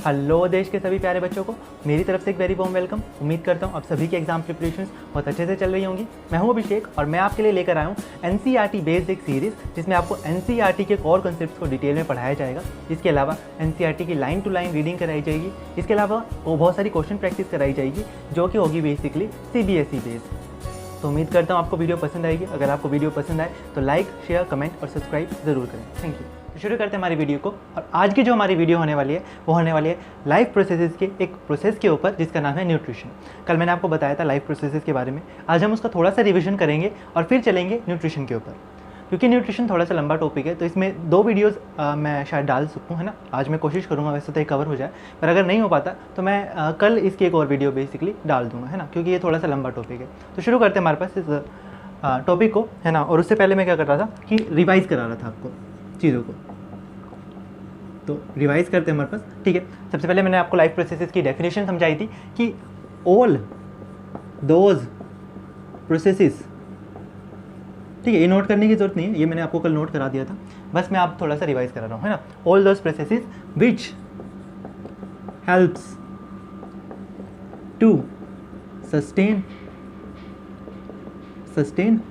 Hello देश के सभी प्यारे बच्चों को मेरी तरफ से एक वेरी वार्म वेलकम। उम्मीद करता हूँ आप सभी की एग्जाम प्रिपरेशंस बहुत अच्छे से चल रही होंगी। मैं हूँ अभिषेक और मैं आपके लिए लेकर आया हूँ एनसीईआरटी बेस्ड एक सीरीज़ जिसमें आपको एनसीईआरटी के कोर कॉन्सेप्ट्स को डिटेल में पढ़ाया जाएगा। इसके अलावा एनसीईआरटी की लाइन टू लाइन रीडिंग कराई जाएगी। इसके अलावा वो बहुत सारी क्वेश्चन प्रैक्टिस कराई जाएगी जो कि होगी बेसिकली सीबीएसई बेस्ड। तो उम्मीद करता हूँ आपको वीडियो पसंद आएगी। अगर आपको वीडियो पसंद आए तो लाइक, शेयर, कमेंट और सब्सक्राइब ज़रूर करें। Thank you. तो शुरू करते हैं हमारी वीडियो को। और आज की जो हमारी वीडियो होने वाली है वो होने वाली है लाइफ प्रोसेसेस के एक प्रोसेस के ऊपर जिसका नाम है न्यूट्रिशन। कल मैंने आपको बताया था लाइफ प्रोसेसेस के बारे में। आज हम उसका थोड़ा सा रिविजन करेंगे और फिर चलेंगे न्यूट्रिशन के ऊपर, क्योंकि न्यूट्रिशन थोड़ा सा लंबा टॉपिक है। तो इसमें 2 वीडियोज़ मैं शायद डाल सकूँ, है ना। आज मैं कोशिश करूँगा वैसे तो ये कवर हो जाए, पर अगर नहीं हो पाता तो मैं कल इसकी एक और वीडियो बेसिकली डाल दूँगा, है ना, क्योंकि ये थोड़ा सा लंबा टॉपिक है। तो शुरू करते हैं हमारे पास इस टॉपिक को, है ना। और उससे पहले मैं क्या कर रहा था कि रिवाइज़ करा रहा था आपको चीज़ों को। तो रिवाइज करते हैं हमारे पास, ठीक है। सबसे पहले मैंने आपको लाइफ प्रोसेसेस की डेफिनेशन समझाई थी कि ऑल दोज प्रोसेसेस, ठीक है। ये नोट करने की जरूरत नहीं है, ये मैंने आपको कल नोट करा दिया था, बस मैं आप थोड़ा सा रिवाइज करा रहा हूँ, है ना। All those processes which helps to sustain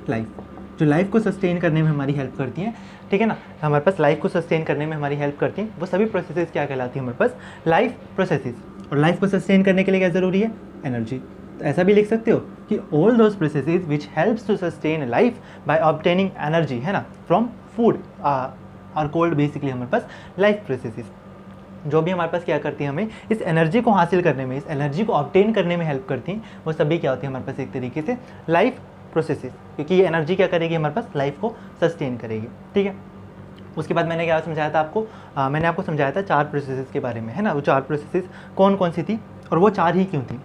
life, जो लाइफ को सस्टेन करने में हमारी हेल्प करती हैं, ठीक है ना। हमारे पास लाइफ को सस्टेन करने में हमारी हेल्प करती हैं वो सभी प्रोसेसेस क्या कहलाती हैं हमारे पास, लाइफ प्रोसेसेस। और लाइफ को सस्टेन करने के लिए क्या ज़रूरी है, एनर्जी। तो ऐसा भी लिख सकते हो कि all those processes which helps to sustain life by obtaining energy, है ना, from food are called basically हमारे पास लाइफ प्रोसेसेस। जो भी हमारे पास क्या करती हैं, हमें इस एनर्जी को हासिल करने में, इस एनर्जी को ऑब्टेन करने में हेल्प करती हैं, वो सभी क्या होती है हमारे पास एक तरीके से लाइफ प्रोसेसेस, क्योंकि ये एनर्जी क्या करेगी हमारे पास, लाइफ को सस्टेन करेगी, ठीक है। उसके बाद मैंने क्या समझाया था आपको, मैंने आपको समझाया था 4 प्रोसेसेस के बारे में, है ना। वो 4 प्रोसेसेस कौन कौन सी थी और वो 4 ही क्यों थी।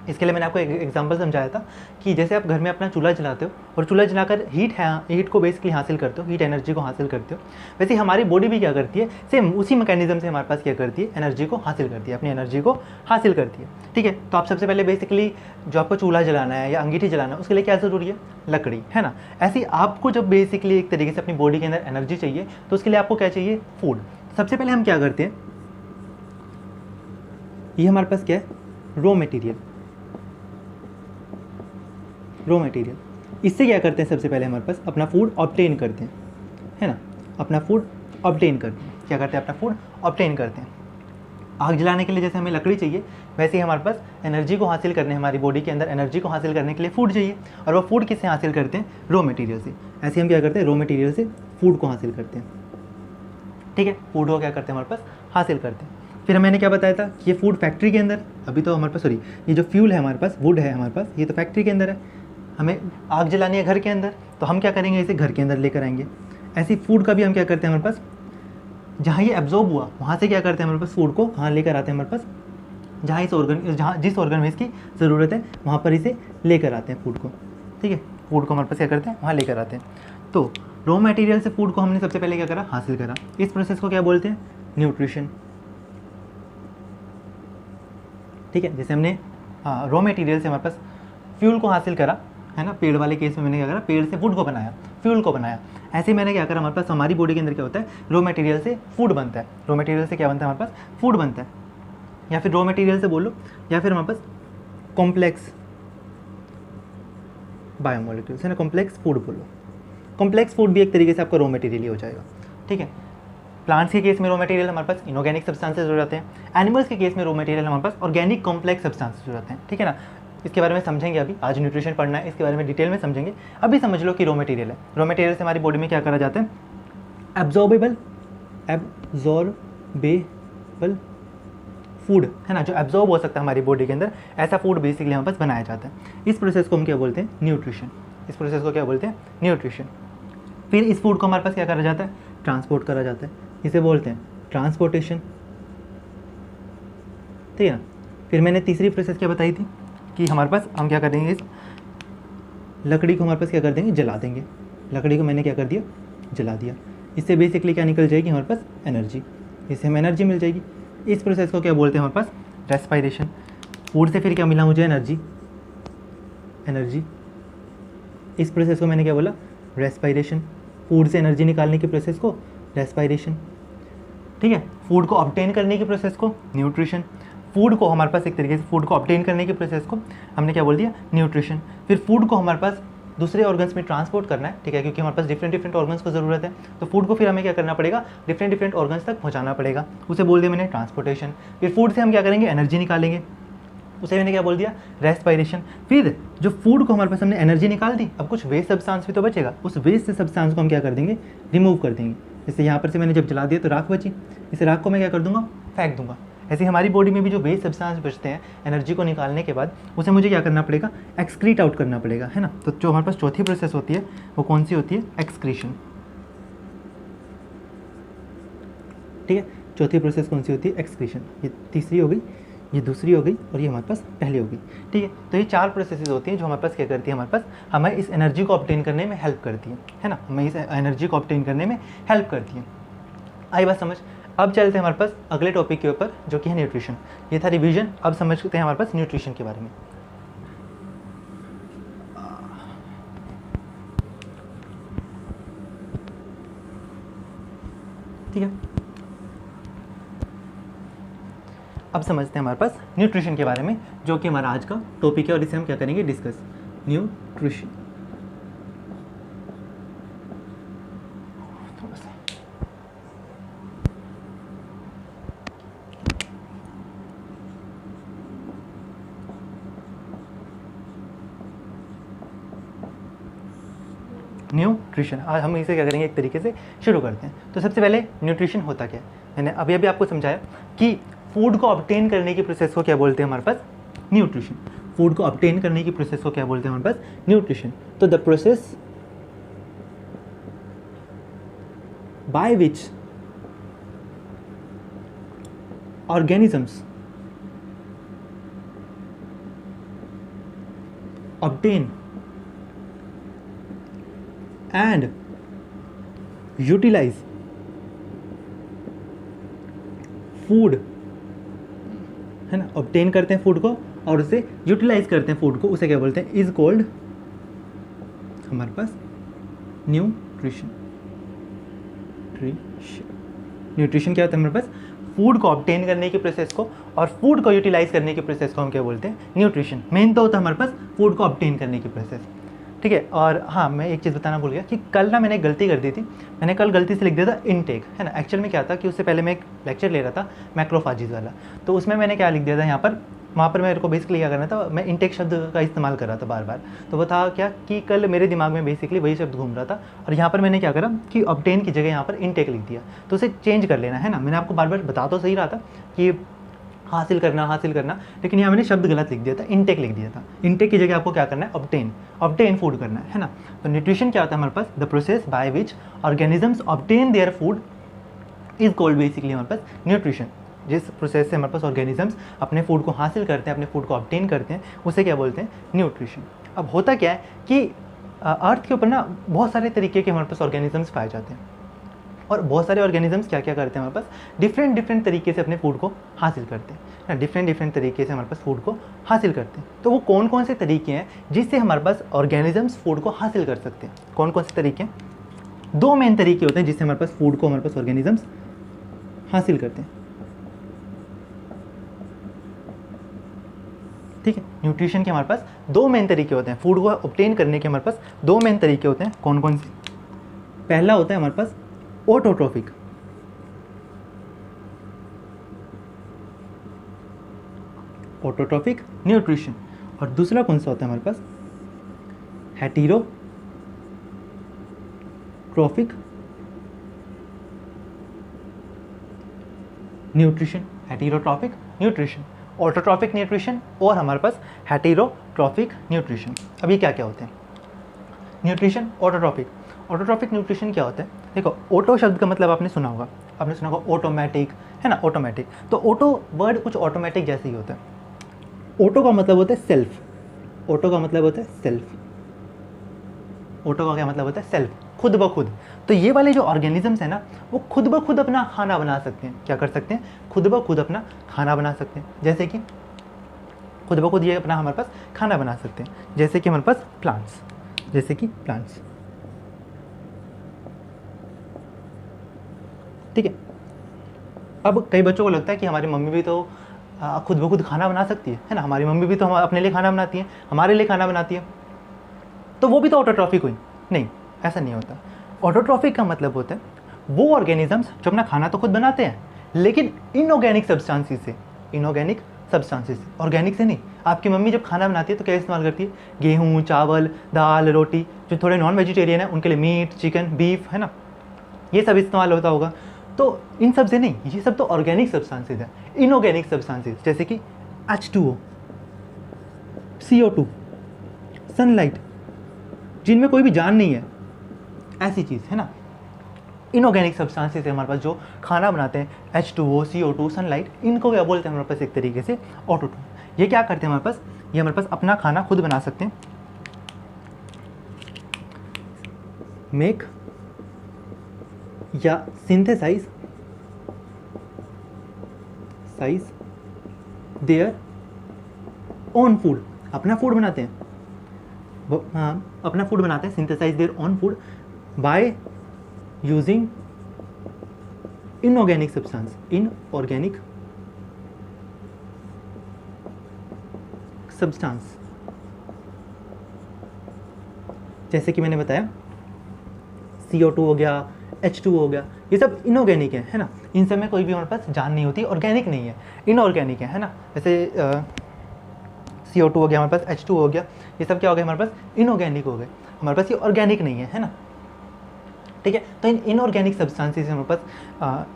इसके लिए मैंने आपको एक एग्जांपल समझाया था कि जैसे आप घर में अपना चूल्हा जलाते हो और चूल्हा जलाकर हीट को बेसिकली हासिल करते हो, हीट एनर्जी को हासिल करते हो, वैसे हमारी बॉडी भी क्या करती है, सेम उसी मैकेनिज्म से हमारे पास क्या करती है, एनर्जी को हासिल करती है, अपनी एनर्जी को हासिल करती है, ठीक है। तो आप सबसे पहले बेसिकली जो आपको चूल्हा जलाना है या अंगीठी जलाना है उसके लिए क्या ज़रूरी है, लकड़ी, है ना। ऐसे ही आपको जब बेसिकली एक तरीके से अपनी बॉडी के अंदर एनर्जी चाहिए तो उसके लिए आपको क्या चाहिए, फूड। सबसे पहले हम क्या करते हैं, ये हमारे पास क्या है, रॉ मटेरियल। इससे क्या करते हैं, सबसे पहले हमारे पास अपना फूड ऑब्टेन करते हैं, है ना, अपना फूड ऑब्टेन करते हैं। क्या करते हैं, अपना फूड ऑब्टेन करते हैं। आग जलाने के लिए जैसे हमें लकड़ी चाहिए, वैसे ही हमारे पास एनर्जी को हासिल करने, हमारी बॉडी के अंदर एनर्जी को हासिल करने के लिए फूड चाहिए, और वो फूड किससे हासिल करते हैं, रॉ मटेरियल से। ऐसे हम क्या करते हैं, रॉ मटेरियल से फूड को हासिल करते हैं, ठीक है। फूड को क्या करते हैं हमारे पास, हासिल करते हैं। फिर मैंने क्या बताया था कि ये फूड फैक्ट्री के अंदर, अभी तो हमारे पास ये जो फ्यूल है हमारे पास, वुड है हमारे पास, ये तो फैक्ट्री के अंदर है। हमें आग जलानी है घर के अंदर, तो हम क्या करेंगे, इसे घर के अंदर लेकर आएंगे। ऐसी फूड का भी हम क्या करते हैं, हमारे पास जहाँ ये एब्जॉर्ब हुआ वहाँ से क्या करते हैं, हमारे पास फूड को कहाँ लेकर आते हैं, हमारे पास जिस ऑर्गन में इसकी ज़रूरत है वहाँ पर इसे लेकर आते हैं फूड को, ठीक है। फूड को हमारे पास क्या करते हैं, वहाँ लेकर आते हैं। तो रॉ मटेरियल से फूड को हमने सबसे पहले क्या करा, हासिल करा। इस प्रोसेस को क्या बोलते हैं, न्यूट्रिशन, ठीक है। जैसे हमने रॉ मटेरियल से हमारे पास फ्यूल को हासिल करा, है ना। पेड़ वाले केस में मैंने क्या करा, पेड़ से वुड को बनाया, फ्यूल को बनाया। ऐसे ही मैंने क्या करा, हमारे पास हमारी बॉडी के अंदर क्या होता है, रॉ मटेरियल से फूड बनता है। रॉ मटेरियल से क्या बनता है, हमारे पास फूड बनता है, या फिर रॉ मटेरियल से बोलो, या फिर हमारे पास कॉम्प्लेक्स बायोमोलिक्यूल्स, है ना, कॉम्प्लेक्स फूड बोलो। कॉम्प्लेक्स फूड भी एक तरीके से आपका रॉ मटेरियल ही हो जाएगा, ठीक है। प्लांट्स के केस में रॉ मटेरियल हमारे पास इनऑर्गेनिक सब्सटेंसेस हो जाते हैं। एनिमल्स के केस में रॉ मटेरियल हमारे पास ऑर्गेनिक कॉम्प्लेक्स सब्सटेंसेस हो जाते हैं, ठीक है ना। इसके बारे में समझेंगे अभी, आज न्यूट्रिशन पढ़ना है, इसके बारे में डिटेल में समझेंगे। अभी समझ लो कि रॉ मटेरियल है। रॉ मटेरियल से हमारी बॉडी में क्या करा जाता है, एब्जॉर्बेबल फूड, है ना, जो एब्जॉर्ब हो सकता है हमारी बॉडी के अंदर, ऐसा फूड बेसिकली हमारे पास बनाया जाता है। इस प्रोसेस को हम क्या बोलते हैं, न्यूट्रिशन। इस प्रोसेस को क्या बोलते हैं, न्यूट्रिशन। फिर इस फूड को हमारे पास क्या करा जाता है, ट्रांसपोर्ट करा जाता है, इसे बोलते हैं ट्रांसपोर्टेशन, ठीक है ना। फिर मैंने तीसरी प्रोसेस क्या बताई थी कि हमारे पास हम क्या करेंगे, इस लकड़ी को हमारे पास क्या कर देंगे, जला देंगे। लकड़ी को मैंने क्या कर दिया, जला दिया। इससे बेसिकली क्या निकल जाएगी, हमारे पास एनर्जी, इससे हमें एनर्जी मिल जाएगी। इस प्रोसेस को क्या बोलते हैं हमारे पास, रेस्पायरेशन। फूड से फिर क्या मिला मुझे, एनर्जी। इस प्रोसेस को मैंने क्या बोला, रेस्पायरेशन। फूड से एनर्जी निकालने की प्रोसेस को रेस्पायरेशन, ठीक है। फूड को ऑब्टेन करने की प्रोसेस को न्यूट्रिशन, फूड को हमारे पास एक तरीके से फूड को ऑब्टेन करने की प्रोसेस को हमने क्या बोल दिया, न्यूट्रिशन। फिर फूड को हमारे पास दूसरे ऑर्गन्स में ट्रांसपोर्ट करना है, ठीक है, क्योंकि हमारे पास डिफरेंट डिफरेंट ऑर्गन्स को ज़रूरत है, तो फूड को फिर हमें क्या करना पड़ेगा, डिफरेंट डिफरेंट ऑर्गन्स तक पहुंचाना पड़ेगा, उसे बोल दिया मैंने ट्रांसपोर्टेशन। फिर फूड से हम क्या करेंगे, एनर्जी निकालेंगे, उसे मैंने क्या बोल दिया, रेस्पिरेशन। फिर जो फूड को हमारे पास हमने एनर्जी निकाल दी, अब कुछ वेस्ट सब्सटेंस भी तो बचेगा, उस वेस्ट सब्सटेंस को हम क्या कर देंगे, रिमूव कर देंगे। जैसे यहाँ पर से मैंने जब जला दिया तो राख बची, इस राख को मैं क्या कर दूंगा, फेंक दूंगा। ऐसे हमारी बॉडी में भी जो वेस्ट सब्सटेंस बचते हैं एनर्जी को निकालने के बाद, उसे मुझे क्या करना पड़ेगा, एक्सक्रीट आउट करना पड़ेगा, है ना। तो जो हमारे पास चौथी प्रोसेस होती है वो कौन सी होती है, एक्सक्रीशन, ठीक है। चौथी प्रोसेस कौन सी होती है, एक्सक्रीशन। ये तीसरी हो गई, ये दूसरी हो गई और ये हमारे पास पहली हो गई, ठीक है। तो ये 4 प्रोसेसेस होती हैं जो हमारे पास क्या करती है, हमारे पास हमें इस एनर्जी को ऑब्टेन करने में हेल्प करती है ना, हमें इस एनर्जी को ऑब्टेन करने में हेल्प करती है। आई बात समझ। अब चलते हैं हमारे पास अगले टॉपिक के ऊपर जो कि है न्यूट्रिशन। ये था रिवीजन, अब समझते हैं हमारे पास न्यूट्रिशन के बारे में। ठीक है, अब समझते हैं हमारे पास न्यूट्रिशन के बारे में जो कि हमारा आज का टॉपिक है और इसे हम क्या करेंगे, डिस्कस, न्यूट्रिशन। न्यूट्रिशन, आज हम इसे क्या करेंगे, एक तरीके से शुरू करते हैं। तो सबसे पहले न्यूट्रिशन होता क्या है, मैंने अभी अभी आपको समझाया कि फूड को ऑब्टेन करने की प्रोसेस को क्या बोलते हैं हमारे पास, न्यूट्रिशन। फूड को ऑब्टेन करने की प्रोसेस को क्या बोलते हैं हमारे पास, न्यूट्रिशन। तो the process by which organisms obtain and utilize food, है ना, ऑब्टेन करते हैं फूड को और उसे यूटिलाइज करते हैं फूड को, उसे क्या बोलते हैं, इज कॉल्ड हमारे पास न्यूट्रिशन। न्यूट्रिशन क्या होता है हमारे पास, फूड को ऑब्टेन करने की प्रोसेस को और फूड को यूटिलाइज करने की प्रोसेस को हम क्या बोलते हैं, न्यूट्रिशन। मेन तो होता है हमारे पास फूड को ऑब्टेन करने की प्रोसेस, ठीक है। और हाँ, मैं एक चीज़ बताना भूल गया कि कल ना मैंने गलती कर दी थी, मैंने कल गलती से लिख दिया था इनटेक, है ना। एक्चुअल में क्या था कि उससे पहले मैं एक लेक्चर ले रहा था मैक्रोफाजीज वाला, तो उसमें मैंने क्या लिख दिया था यहाँ पर, वहाँ पर मेरे को बेसिकली क्या करना था, मैं इनटेक शब्द का इस्तेमाल कर रहा था बार बार। तो वो था क्या कि कल मेरे दिमाग में बेसिकली वही शब्द घूम रहा था और यहाँ पर मैंने क्या करा कि ऑब्टेन की जगह यहाँ पर इनटेक लिख दिया, तो उसे चेंज कर लेना, है ना। मैंने आपको बार बार बता तो सही रहा था कि हासिल करना, लेकिन यहाँ मैंने शब्द गलत लिख दिया था, इनटेक लिख दिया था। इनटेक की जगह आपको क्या करना है, ऑब्टेन फूड करना है ना। तो न्यूट्रिशन क्या होता है हमारे पास, the process by which organisms obtain their food is called basically हमारे पास न्यूट्रिशन। जिस प्रोसेस से हमारे पास ऑर्गेनिजम्स अपने फूड को हासिल करते हैं, अपने फूड को ऑब्टेन करते हैं, उसे क्या बोलते हैं, न्यूट्रिशन। अब होता क्या है कि अर्थ के ऊपर ना बहुत सारे तरीके के हमारे पास ऑर्गेनिजम्स पाए जाते हैं और बहुत सारे ऑर्गेनिजम्स क्या क्या करते हैं हमारे पास, डिफरेंट तरीके से अपने फूड को हासिल करते हैं ना, डिफरेंट तरीके से हमारे पास फूड को हासिल करते हैं। तो वो कौन कौन से तरीके हैं जिससे हमारे पास ऑर्गेनिजम्स फूड को हासिल कर सकते हैं, कौन कौन से तरीके हैं, 2 मेन तरीके होते हैं जिससे हमारे पास फूड को हमारे पास ऑर्गेनिजम्स हासिल करते हैं, ठीक है। न्यूट्रिशन के हमारे पास 2 मेन तरीके होते हैं, फूड को ऑब्टेन करने के हमारे पास 2 मेन तरीके होते हैं, कौन कौन से। पहला होता है हमारे पास ऑटोट्रोफिक, न्यूट्रिशन, और दूसरा कौन सा होता है हमारे पास, हेटेरोट्रोफिक न्यूट्रिशन। ऑटोट्रोफिक न्यूट्रिशन और हमारे पास हेटेरोट्रोफिक न्यूट्रिशन। अब ये क्या क्या होते हैं, न्यूट्रिशन, ऑटोट्रोफिक न्यूट्रिशन क्या होता है, देखो ऑटो शब्द का मतलब आपने सुना होगा ऑटोमेटिक, है ना, ऑटोमेटिक। तो ऑटो वर्ड कुछ ऑटोमेटिक जैसे ही होता है। ऑटो का मतलब होता है सेल्फ, ऑटो का मतलब होता है सेल्फ, ऑटो का क्या मतलब होता है, सेल्फ, खुद ब खुद। तो ये वाले जो ऑर्गेनिजम्स हैं ना, वो खुद ब खुद अपना खाना बना सकते हैं, क्या कर सकते हैं, खुद ब खुद अपना खाना बना सकते हैं। जैसे कि खुद ब खुद ये अपना हमारे पास खाना बना सकते हैं, जैसे कि हमारे पास प्लांट्स, ठीक है। अब कई बच्चों को लगता है कि हमारी मम्मी भी तो खुद ब खुद खाना बना सकती है ना, हमारी मम्मी भी तो हम अपने लिए खाना बनाती है, हमारे लिए खाना बनाती है, तो वो भी तो ऑटोट्रॉफिक हुई। नहीं, ऐसा नहीं होता। ऑटोट्रॉफिक का मतलब होता है वो ऑर्गेनिजम्स जो अपना खाना तो खुद बनाते हैं, लेकिन इनऑर्गेनिक सब्सटेंसेस से, इनऑर्गेनिक सब्सटेंसेस से, ऑर्गेनिक से नहीं। आपकी मम्मी जब खाना बनाती है तो क्या इस्तेमाल करती है? गेहूँ, चावल, दाल, रोटी। जो थोड़े नॉन वेजिटेरियन है उनके लिए मीट, चिकन, बीफ, है ना, ये सब इस्तेमाल होता होगा। तो इन सब से नहीं, ये सब तो ऑर्गेनिक सब्सटेंसेस है। इनऑर्गेनिक सब्सटेंसेस जैसे कि H2O, CO2, सनलाइट, जिनमें कोई भी जान नहीं है, ऐसी चीज़ है ना, इनऑर्गेनिक सब्सटेंसेस है हमारे पास जो खाना बनाते हैं। H2O, CO2, सनलाइट, इनको क्या बोलते हैं हमारे पास? एक तरीके से ऑटोट्रॉफ। ये क्या करते हैं हमारे पास? ये हमारे पास अपना खाना खुद बना सकते हैं, मेक या सिंथेसाइज देयर ओन फूड। अपना फूड बनाते हैं, हाँ अपना फूड बनाते हैं, synthesize their own food by using inorganic substance, inorganic substance. जैसे कि मैंने बताया CO2 हो गया, H2O हो गया, ये सब इनऑर्गेनिक है ना, इन सब में कोई भी हमारे पास जान नहीं होती, ऑर्गेनिक नहीं है, इनऑर्गेनिक है ना। जैसे CO2 हो गया हमारे पास, H2O हो गया, ये सब क्या हो गया हमारे पास? इनऑर्गेनिक हो गए, हमारे पास ये ऑर्गेनिक नहीं है ना, ठीक है। तो इन इनऑर्गेनिक सब्सटेंसेस हमारे पास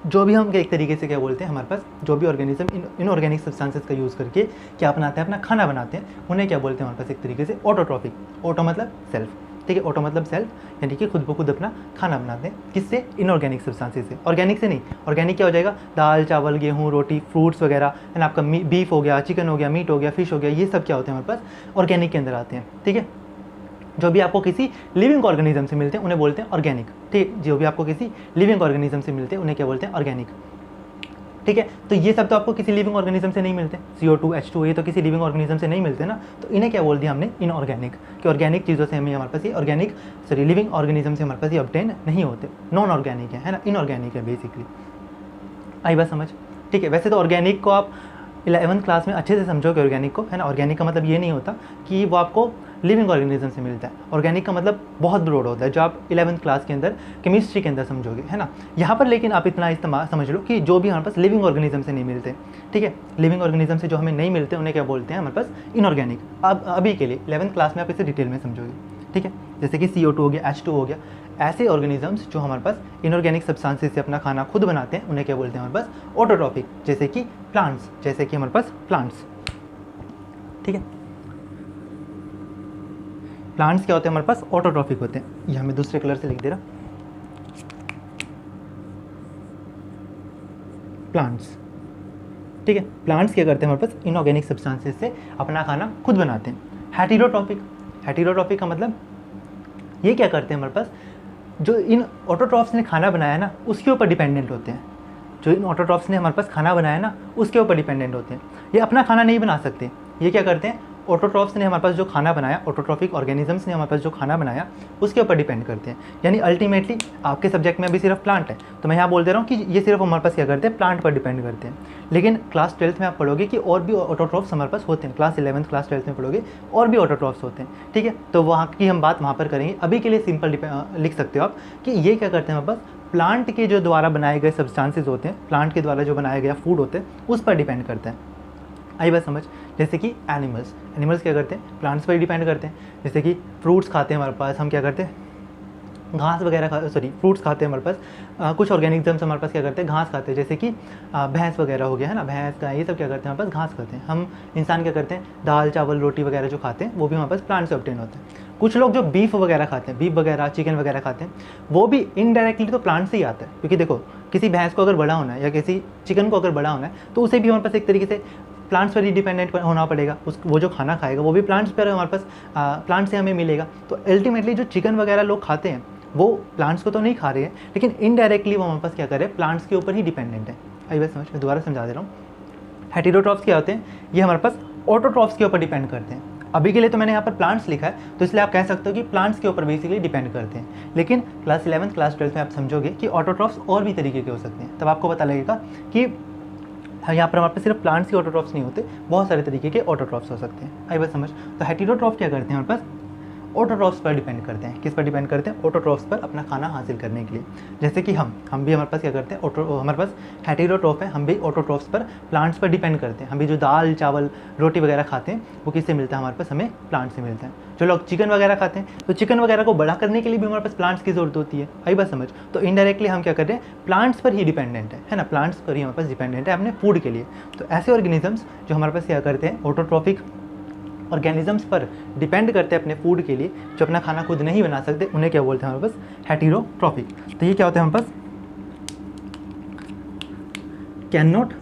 जो भी हम एक तरीके से क्या बोलते हैं, हमारे पास जो भी ऑर्गेनिज्म इनऑर्गेनिक सब्सटेंसेस का यूज़ करके क्या बनाते हैं? अपना खाना बनाते हैं, उन्हें क्या बोलते हैं हमारे पास? एक तरीके से ऑटोट्रॉफिक। ऑटो मतलब सेल्फ, ठीक है, ऑटो मतलब सेल्फ, यानी कि खुद ब खुद अपना खाना बनाते हैं। किससे? इनऑर्गेनिक सब्सटेंसेस से, ऑर्गेनिक से नहीं। ऑर्गेनिक क्या हो जाएगा? दाल, चावल, गेहूँ, रोटी, फ्रूट्स वगैरह, है ना, आपका बीफ हो गया, चिकन हो गया, मीट हो गया, फिश हो गया, ये सब क्या होते हैं हमारे पास? ऑर्गेनिक के अंदर आते हैं, ठीक है। जो भी आपको किसी लिविंग ऑर्गेनिज्म से मिलते हैं उन्हें बोलते हैं ऑर्गेनिक, ठीक। जो भी आपको किसी लिविंग ऑर्गेनिज्म से मिलते हैं उन्हें क्या बोलते हैं? ऑर्गेनिक, ठीक है। तो ये सब तो आपको किसी लिविंग ऑर्गेनिज्म से नहीं मिलते, CO2, H2O, ये तो किसी लिविंग ऑर्गेनिज्म से नहीं मिलते ना, तो इन्हें क्या बोल दिया हमने? इनऑर्गेनिक। कि ऑर्गेनिक चीज़ों से हमें हमारे पास ये ऑर्गेनिक, सॉरी, लिविंग ऑर्गेनिज्म से हमारे पास ये ऑब्टेन नहीं होते, नॉन ऑर्गेनिक है ना, इनऑर्गेनिक है बेसिकली। आई बात समझ, ठीक है। वैसे तो ऑर्गेनिक को आप 11th क्लास में अच्छे से समझोगे ऑर्गेनिक को, है ना। ऑर्गेनिक का मतलब ये नहीं होता कि वो आपको लिविंग ऑर्गेनिज्म से मिलता है, ऑर्गेनिक का मतलब बहुत ब्रॉड होता है, जो आप 11th क्लास के अंदर केमिस्ट्री के अंदर समझोगे, है ना। यहाँ पर लेकिन आप इतना इस्तेमाल समझ लो कि जो भी हमारे पास लिविंग ऑर्गेनिज्म से नहीं मिलते, ठीक है, लिविंग ऑर्गेनिज्म से जो हमें नहीं मिलते उन्हें क्या बोलते हैं हमारे पास? इनऑर्गेनिक। अब अभी के लिए 11th क्लास में आप इसे डिटेल में समझोगे, ठीक है। जैसे कि CO2 हो गया, H2O हो गया, ऐसे ऑर्गेनिजम्स जो हमारे पास इनऑर्गेनिक सब्सटेंसेस से अपना खाना खुद बनाते हैं उन्हें क्या बोलते हैं हमारे पास? ऑटोट्रॉफिक। जैसे कि प्लांट्स, जैसे कि हमारे पास प्लांट्स, ठीक है। प्लांट्स क्या होते हैं हमारे पास? ऑटोट्रॉफिक होते हैं। ये हमें दूसरे कलर से लिख दे रहा, प्लांट्स, ठीक है। प्लांट्स क्या करते हैं हमारे पास? इनऑर्गेनिक सब्सटेंसेस से अपना खाना खुद बनाते हैं। हेटेरोट्रॉफिक, हेटेरोट्रॉफिक का मतलब ये क्या करते हैं हमारे पास? जो इन ऑटोट्रॉफ्स ने खाना बनाया ना उसके ऊपर डिपेंडेंट होते हैं, जो इन ऑटोट्रॉफ्स ने हमारे पास खाना बनाया ना उसके ऊपर डिपेंडेंट होते हैं। ये अपना खाना नहीं बना सकते, ये क्या करते हैं? ऑटोट्रॉफ्स ने हमारे पास जो खाना बनाया, ऑटोट्रॉफिक ऑर्गेनिजम्स ने हमारे पास जो खाना बनाया उसके ऊपर डिपेंड करते हैं। यानी अल्टीमेटली आपके सब्जेक्ट में अभी सिर्फ प्लांट है, तो मैं यहाँ बोल दे रहा हूँ कि ये सिर्फ हमारे पास क्या करते हैं? प्लांट पर डिपेंड करते हैं। लेकिन क्लास 12th में आप पढ़ोगे कि और भी ऑटोट्रॉफ्स हमारे पास होते हैं, क्लास 11th क्लास 12th में पढ़ोगे और भी ऑटोट्रॉफ्स होते हैं, ठीक है। तो वहाँ की हम बात वहाँ पर करेंगे। अभी के लिए सिंपल लिख सकते हो आप कि ये क्या करते हैं हमारे पास? प्लांट के जो द्वारा बनाए गए सब्सटेंसेस होते हैं, प्लांट के द्वारा जो बनाया गया फूड होते हैं उस पर डिपेंड करते हैं। आई बात समझ। जैसे कि एनिमल्स, एनिमल्स क्या करते हैं? प्लांट्स पर ही डिपेंड करते हैं। जैसे कि फ्रूट्स खाते हैं हमारे पास, हम क्या करते हैं? घास वगैरह फ्रूट्स खाते हैं हमारे पास। कुछ ऑर्गेनिजम्स हमारे पास क्या करते हैं? घास खाते हैं। जैसे कि भैंस वगैरह हो गया, है ना, भैंस का ये सब क्या करते हैं हमारे पास? घास खाते हैं। हम इंसान क्या करते हैं? दाल, चावल, रोटी वगैरह जो खाते हैं वो भी हमारे पास प्लांट से ऑब्टेन होते हैं। कुछ लोग जो बीफ वगैरह खाते हैं, बीफ वगैरह, चिकन वगैरह खाते हैं, वो भी इनडायरेक्टली तो प्लांट से ही आता है। क्योंकि देखो, किसी भैंस को अगर बड़ा होना है या किसी चिकन को अगर बड़ा होना है तो उसे भी हमारे पास एक तरीके से प्लांट्स पर ही डिपेंडेंट होना पड़ेगा। वो जो खाना खाएगा वो भी प्लांट्स पर हमारे पास, प्लांट से हमें मिलेगा। तो अल्टीमेटली जो चिकन वगैरह लोग खाते हैं वो प्लांट्स को तो नहीं खा रहे हैं, लेकिन इनडायरेक्टली वो हमारे पास क्या कर रहे हैं? प्लांट्स के ऊपर ही डिपेंडेंट है। आई बात समझ। मैं दोबारा समझा दे रहा हूँ। हेटेरोट्रॉफ्स क्या होते हैं? ये हमारे पास ऑटोट्रॉफ्स के ऊपर डिपेंड करते हैं। अभी के लिए तो मैंने यहाँ पर प्लांट्स लिखा है, तो इसलिए आप कह सकते हो कि प्लांट्स के ऊपर बेसिकली डिपेंड करते हैं। लेकिन क्लास 11th क्लास 12th में आप समझोगे कि ऑटोट्रॉफ्स और भी तरीके के हो सकते हैं, तब आपको पता लगेगा कि यहाँ पर हमारे पास सिर्फ प्लांट्स के ऑटोट्रॉफ्स नहीं होते, बहुत सारे तरीके के ऑटोट्रॉफ्स हो सकते हैं। आई बात समझ। तो हेटेरोट्रॉफ क्या करते हैं, हमारे पास ऑटोट्रॉफ्स पर डिपेंड करते हैं। किस पर डिपेंड करते हैं? ऑटोट्रॉफ्स पर अपना खाना हासिल करने के लिए। जैसे कि हम भी हमारे पास क्या करते हैं, हमारे पास हेटेरोट्रॉफ है, हम भी ऑटोट्रॉफ्स पर प्लांट्स पर डिपेंड करते हैं। हम भी जो दाल चावल रोटी वगैरह खाते हैं वो किससे मिलता है, हमारे पास हमें प्लांट से मिलता है। जो लोग चिकन वगैरह खाते हैं तो चिकन वगैरह को बड़ा करने के लिए भी हमारे पास प्लांट्स की जरूरत होती है। आई बात समझ। तो इनडायरेक्टली हम क्या कर रहे हैं, प्लांट्स पर ही डिपेंडेंट है ना, प्लांट्स पर ही हमारे पास डिपेंडेंट है अपने फूड के लिए। तो ऐसे ऑर्गेनिजम्स जो हमारे पास क्या करते हैं, ऑटोट्रॉफिक ऑर्गेनिजम्स पर डिपेंड करते हैं अपने फूड के लिए, जो अपना खाना खुद नहीं बना सकते, उन्हें क्या बोलते हैं हमारे पास, हेटेरोट्रॉफिक। तो ये क्या होता है हमारे पास, can not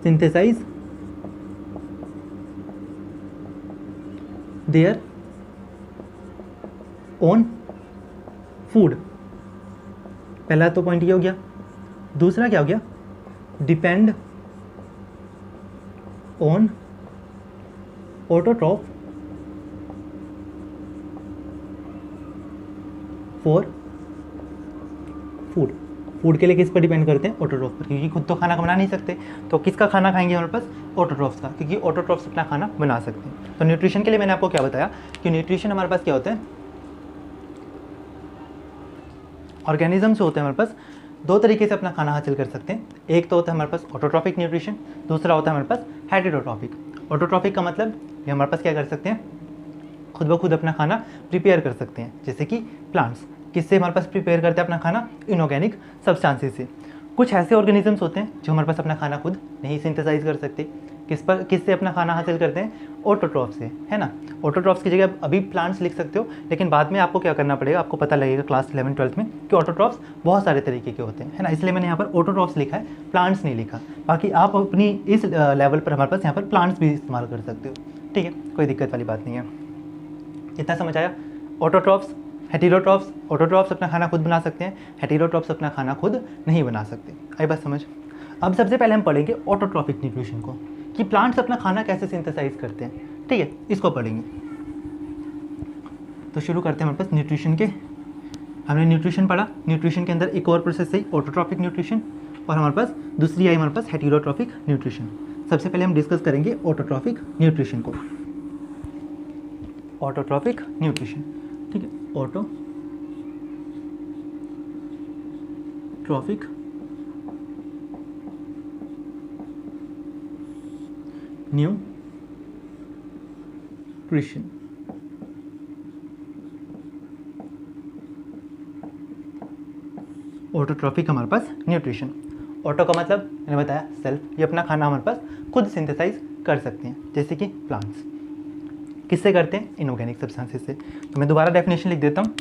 synthesize their own food. पहला तो पॉइंट ये हो गया। दूसरा क्या हो गया, depend on autotroph for food. Food के लिए किस पर डिपेंड करते हैं, ऑटोट्रॉफ पर, क्योंकि खुद तो खाना बना नहीं सकते, तो किसका खाना खाएंगे हमारे पास, ऑटोट्रॉफ्स का, क्योंकि ऑटोट्रॉफ्स अपना खाना बना सकते हैं। तो न्यूट्रिशन के लिए मैंने आपको क्या बताया कि न्यूट्रिशन हमारे पास क्या होता है, ऑर्गेनिजम्स होते हैं हमारे पास दो तरीके से अपना खाना हासिल कर सकते हैं। एक तो होता है हमारे पास ऑटोट्रॉफिक न्यूट्रिशन, दूसरा होता है हमारे पास हेटेरोट्रॉफिक। ऑटोट्रॉफिक का मतलब ये हमारे पास क्या कर सकते हैं, खुद ब खुद अपना खाना प्रिपेयर कर सकते हैं। जैसे कि प्लांट्स किससे हमारे पास प्रिपेयर करते हैं अपना खाना, इनऑर्गेनिक सब्सटेंसेस से। कुछ ऐसे ऑर्गेनिजम्स होते हैं जो हमारे पास अपना खाना खुद नहीं सिंथेसाइज कर सकते, किससे अपना खाना हासिल करते हैं, ऑटोट्रॉफ से, है ना। ऑटोट्रॉफ्स की जगह अभी प्लांट्स लिख सकते हो, लेकिन बाद में आपको क्या करना पड़ेगा, आपको पता लगेगा क्लास 11 12th में कि ऑटोट्रॉफ्स बहुत सारे तरीके के होते हैं, है ना। इसलिए मैंने यहाँ पर ऑटोट्रॉफ्स लिखा है, प्लांट्स नहीं लिखा। बाकी आप अपनी इस लेवल पर हमारे पास यहाँ पर प्लांट्स भी इस्तेमाल कर सकते हो, ठीक है, कोई दिक्कत वाली बात नहीं है। इतना समझ आया। Autotrophs, heterotrophs. ऑटोट्रॉफ्स अपना खाना खुद बना सकते हैं, हेटेरोट्रॉफ्स अपना खाना खुद नहीं बना सकते। आई बात समझ। अब सबसे पहले हम पढ़ेंगे ऑटोट्रॉफिक न्यूट्रिशन को, कि प्लांट्स अपना खाना कैसे सिंथेसाइज करते हैं, ठीक है, इसको पढ़ेंगे। तो शुरू करते हैं हमारे पास न्यूट्रिशन के। हमने न्यूट्रिशन पढ़ा, न्यूट्रिशन के अंदर एक और प्रोसेस है ऑटोट्रॉफिक न्यूट्रिशन, और हमारे पास दूसरी आई हमारे पास हेटेरोट्रॉफिक न्यूट्रिशन। सबसे पहले हम डिस्कस करेंगे ऑटोट्रॉफिक न्यूट्रिशन को। ऑटोट्रॉफिक न्यूट्रिशन, ठीक है, ऑटोट्रॉफिक न्यूट्रिशन। ऑटोट्रॉफिक हमारे पास न्यूट्रिशन। ऑटो का मतलब मैंने बताया सेल्फ, ये अपना खाना हमारे पास खुद सिंथेसाइज कर सकते हैं, जैसे कि प्लांट्स किससे करते हैं, इनऑर्गेनिक सब्सटेंसेस से। तो मैं दोबारा डेफिनेशन लिख देता हूँ।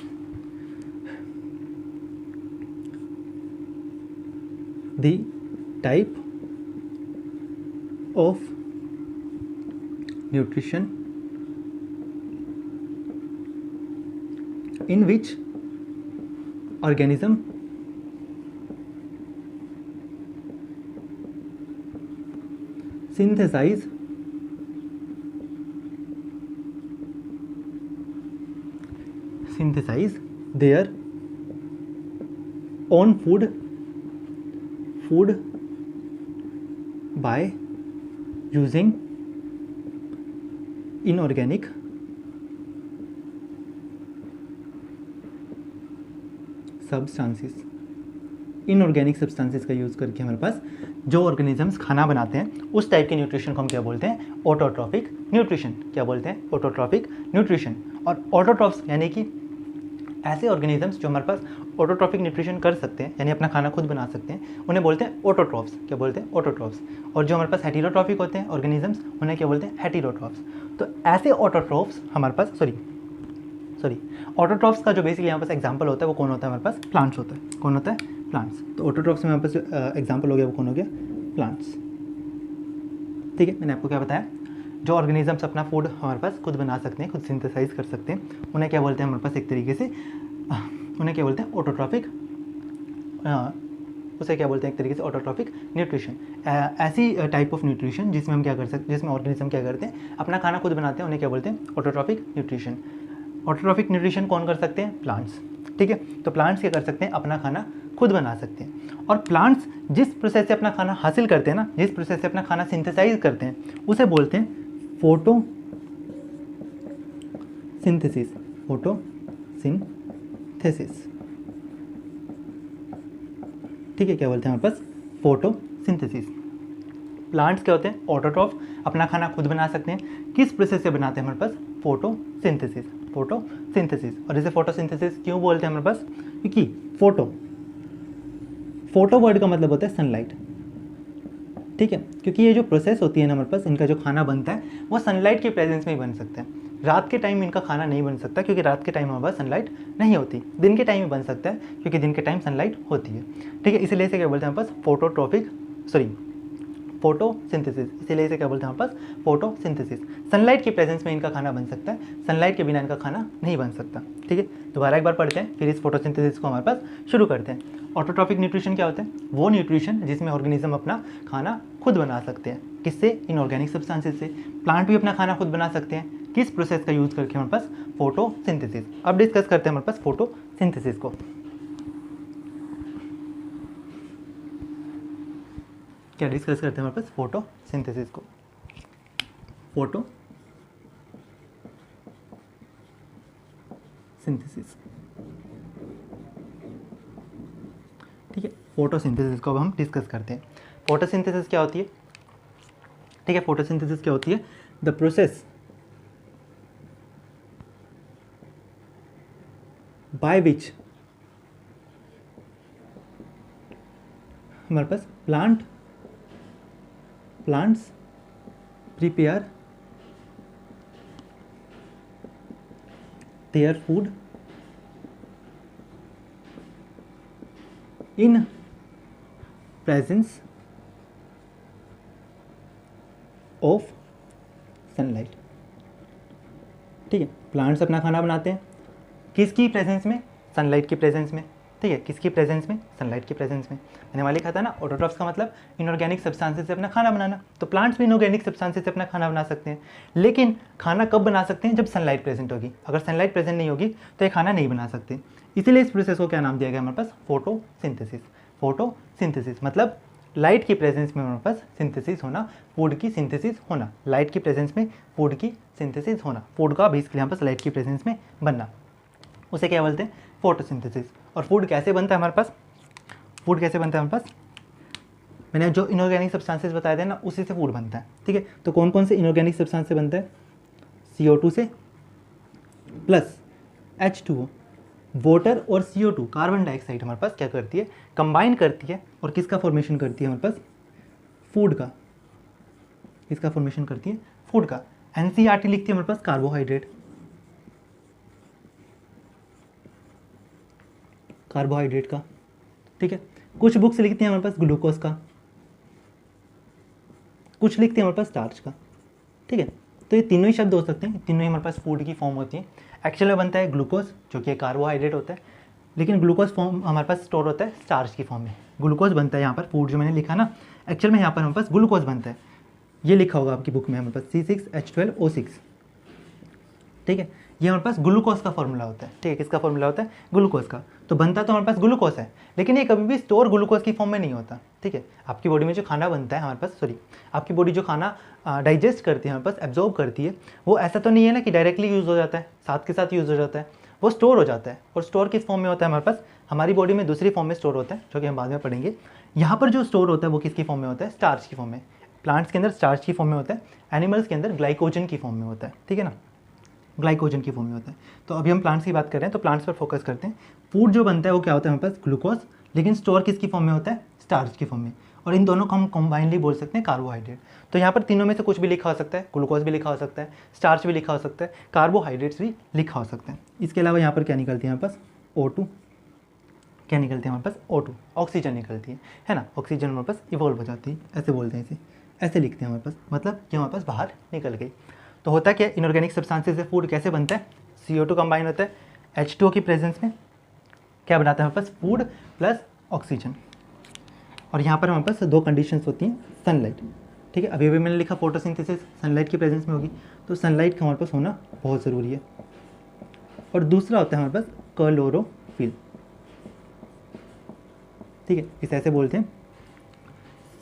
The type of nutrition in which organism synthesize their own food by using inorganic substances. Inorganic substances का यूज़ करके हमारे पास जो ऑर्गेनिजम्स खाना बनाते हैं उस टाइप के न्यूट्रिशन को हम क्या बोलते हैं, ऑटोट्रॉफिक न्यूट्रिशन। क्या बोलते हैं, ऑटोट्रॉफिक न्यूट्रिशन। और ऑटोट्रॉफ्स यानी कि ऐसे ऑर्गेनिजम्स जो हमारे पास ऑटोट्रॉफिक न्यूट्रिशन कर सकते हैं, यानी अपना खाना खुद बना सकते हैं, उन्हें बोलते हैं ऑटोट्रॉफ्स। क्या बोलते हैं, ऑटोट्रॉफ्स। और जो हमारे पास हेटेरोट्रॉफिक होते हैं ऑर्गेनिजम्स, उन्हें क्या बोलते हैं, हेटेरोट्रॉफ्स। तो ऐसे ऑटोट्रॉफ्स हमारे पास ऑटोट्रॉफ्स का जो बेसिकली यहाँ पास एग्जांपल होता है वो कौन होता है, हमारे पास प्लांट्स होता है। कौन होता है, प्लांट्स। तो ऑटोट्रॉफ्स में हमारे पास एग्जांपल हो गया वो कौन हो गया, प्लांट्स। ठीक है, मैंने आपको क्या बताया, जो ऑर्गेनिजम्स अपना फूड हमारे पास खुद बना सकते हैं, खुद सिंथेसाइज कर सकते हैं, उन्हें क्या बोलते हैं हमारे पास, एक तरीके से उन्हें क्या बोलते हैं, ऑटोट्रॉफिक उसे क्या बोलते हैं एक तरीके से ऑटोट्रॉफिक न्यूट्रिशन। ऐसी टाइप ऑफ न्यूट्रिशन जिसमें हम क्या कर सकते, जिसमें ऑर्गेनिज्म क्या करते हैं, अपना खाना खुद बनाते हैं, उन्हें क्या बोलते हैं, ऑटोट्रॉफिक न्यूट्रिशन। ऑटोट्रॉफिक न्यूट्रिशन कौन कर सकते हैं, प्लांट्स। ठीक है, तो प्लांट्स क्या कर सकते हैं, अपना खाना खुद बना सकते हैं। और प्लांट्स जिस प्रोसेस से अपना खाना हासिल करते हैं ना, जिस प्रोसेस से अपना खाना सिंथेसाइज करते हैं, उसे बोलते हैं फोटो सिंथेसिस। फोटोसिंथेसिस, ठीक है, क्या बोलते हैं हमारे पास, फोटोसिंथेसिस। प्लांट्स क्या होते हैं, ऑटोट्रॉफ, अपना खाना खुद बना सकते हैं। किस प्रोसेस से बनाते हैं हमारे पास, फोटोसिंथेसिस। फोटोसिंथेसिस। और इसे फोटोसिंथेसिस क्यों बोलते हैं हमारे पास, क्योंकि फोटो वर्ड का मतलब होता है सनलाइट। ठीक है, क्योंकि ये जो प्रोसेस होती है ना हमारे पास, इनका जो खाना बनता है वो सनलाइट के प्रेजेंस में ही बन सकता है। रात के टाइम इनका खाना नहीं बन सकता, क्योंकि रात के टाइम हमारे पास सनलाइट नहीं होती। दिन के टाइम में बन सकता है, क्योंकि दिन के टाइम सनलाइट होती है। ठीक है, इसलिए इसे क्या बोलते हैं हमारे पास, फोटोसिंथेसिस। इसीलिए इसे क्या बोलते हैं हमारे पास, फोटोसिंथेसिस। सनलाइट की प्रेजेंस में इनका खाना बन सकता है, सनलाइट के बिना इनका खाना नहीं बन सकता। ठीक है, दोबारा एक बार पढ़ते हैं, फिर इस फोटोसिंथेसिस को हमारे पास शुरू करते हैं। ऑटोट्रॉफिक न्यूट्रिशन क्या होता है, वो न्यूट्रिशन जिसमें ऑर्गेनिज्म अपना खाना खुद बना सकते हैं। किससे, इनऑर्गेनिक सब्सटेंसेस से। प्लांट भी अपना खाना खुद बना सकते हैं, किस प्रोसेस का यूज़ करके, हमारे पास फोटोसिंथेसिस। अब डिस्कस करते हैं हमारे पास फोटोसिंथेसिस को। क्या डिस्कस करते हैं हमारे पास, फोटोसिंथेसिस को। फोटोसिंथेसिस, ठीक है, फोटोसिंथेसिस को अब हम डिस्कस करते हैं। फोटोसिंथेसिस क्या होती है, ठीक है, फोटोसिंथेसिस क्या होती है, द प्रोसेस बाय विच हमारे पास plants prepare their food in presence of sunlight. ठीक है, प्लांट्स अपना खाना बनाते हैं किसकी प्रेजेंस में, सनलाइट की प्रेजेंस में। ठीक है, किसकी प्रेजेंस में, सनलाइट की प्रेजेंस में। मैंने वाले कहा था ना, ऑटोट्रॉफ्स का मतलब इनऑर्गेनिक सब्सटेंसेस से अपना खाना बनाना। तो प्लांट्स भी इनऑर्गेनिक सब्सटेंसेस से अपना खाना बना सकते हैं, लेकिन खाना कब बना सकते हैं, जब सनलाइट प्रेजेंट होगी। अगर सनलाइट प्रेजेंट नहीं होगी तो ये खाना नहीं बना सकते। इसीलिए इस प्रोसेस को क्या नाम दिया गया हमारे पास, फोटोसिंथेसिस। फोटोसिंथेसिस मतलब लाइट की प्रेजेंस में हमारे पास सिंथेसिस होना, फूड की सिंथेसिस होना। लाइट की प्रेजेंस में फूड की सिंथेसिस होना, फूड का बेसिकली यहाँ पास लाइट की प्रेजेंस में बनना, उसे क्या बोलते हैं, फोटोसिंथेसिस। और फूड कैसे बनता है हमारे पास, फूड कैसे बनता है हमारे पास, मैंने जो इनऑर्गेनिक सब्सटेंसेस बताए थे ना, उसी से फूड बनता है। ठीक है, तो कौन कौन से इनऑर्गेनिक सब्सटेंस से बनता है, CO2 से प्लस H2O, वाटर और CO2 कार्बन डाइऑक्साइड हमारे पास क्या करती है, कंबाइन करती है, और किसका फॉर्मेशन करती है हमारे पास, फूड का। किसका फॉर्मेशन करती है, फूड का। NCERT लिखती है हमारे पास कार्बोहाइड्रेट, कार्बोहाइड्रेट का। ठीक है, कुछ बुक्स लिखती हैं हमारे पास ग्लूकोज का, कुछ लिखते हैं हमारे पास स्टार्च का। ठीक है, तो ये तीनों ही शब्द हो सकते हैं, तीनों ही हमारे पास फूड की फॉर्म होती है। एक्चुअल में बनता है ग्लूकोज, जो कि कार्बोहाइड्रेट होता है, लेकिन ग्लूकोज फॉर्म हमारे पास स्टोर होता है स्टार्च की फॉर्म में। ग्लूकोज बनता है यहाँ पर, फूड जो मैंने लिखा ना, एक्चुअल में यहाँ पर हमारे पास ग्लूकोज बनता है। ये लिखा होगा आपकी बुक में हमारे पास C6H12O6। ठीक है, ये हमारे पास ग्लूकोज का फॉर्मूला होता है। ठीक है, किसका फॉर्मूला होता है, ग्लूकोज का। तो बनता तो हमारे पास ग्लूकोज है, लेकिन ये कभी भी स्टोर ग्लूकोज की फॉर्म में नहीं होता। ठीक है, आपकी बॉडी में जो खाना बनता है हमारे पास, आपकी बॉडी जो खाना डाइजेस्ट करती है हमारे पास, एब्जॉर्ब करती है, वो ऐसा तो नहीं है ना कि डायरेक्टली यूज़ हो जाता है, साथ के साथ यूज़ हो जाता है, वो स्टोर हो जाता है। और स्टोर किस फॉर्म में होता है हमारे पास, हमारी बॉडी में दूसरी फॉर्म में स्टोर होता है, जो कि हम बाद में पढ़ेंगे। यहाँ पर जो स्टोर होता है वो किसकी फॉर्म में होता है, स्टार्च की फॉर्म में। प्लांट्स के अंदर स्टार्च की फॉर्म में होता है, एनिमल्स के अंदर ग्लाइकोजन की फॉर्म में होता है। ठीक है ना, ग्लाइकोजन की फॉर्म में होता है। तो अभी हम प्लांट्स की बात कर रहे हैं, तो प्लांट्स पर फोकस करते हैं। फूड जो बनता है वो क्या होता है हमारे पास, ग्लूकोज, लेकिन स्टोर किसकी फॉर्म में होता है, स्टार्च की फॉर्म में। और इन दोनों को हम कॉम्बाइनली बोल सकते हैं कार्बोहाइड्रेट। तो यहाँ पर तीनों में से कुछ भी लिखा हो सकता है, ग्लूकोज भी लिखा हो सकता है, स्टार्च भी लिखा हो सकता है, कार्बोहाइड्रेट्स भी लिखा हो सकता है। इसके अलावा यहाँ पर क्या निकलती है हमारे पास, O2। क्या निकलती है हमारे पास, O2, ऑक्सीजन निकलती है ना। ऑक्सीजन हमारे पास इवॉल्व हो जाती है, ऐसे बोलते हैं इसे, ऐसे लिखते हैं हमारे पास, मतलब ये हमारे पास बाहर निकल गई। तो होता क्या, इनऑर्गेनिक सब्सटेंसेस से फूड कैसे बनता है, CO2 कंबाइन होता है H2O की प्रेजेंस में, क्या बनाता है हमारे पास, फूड प्लस ऑक्सीजन। और यहाँ पर हमारे पास दो कंडीशंस होती हैं, सनलाइट, ठीक है। अभी अभी मैंने लिखा फोटोसिंथेसिस सनलाइट की प्रेजेंस में होगी, तो सनलाइट का हमारे पास होना बहुत ज़रूरी है। और दूसरा होता है हमारे पास क्लोरोफिल, ठीक है, इसे ऐसे बोलते हैं।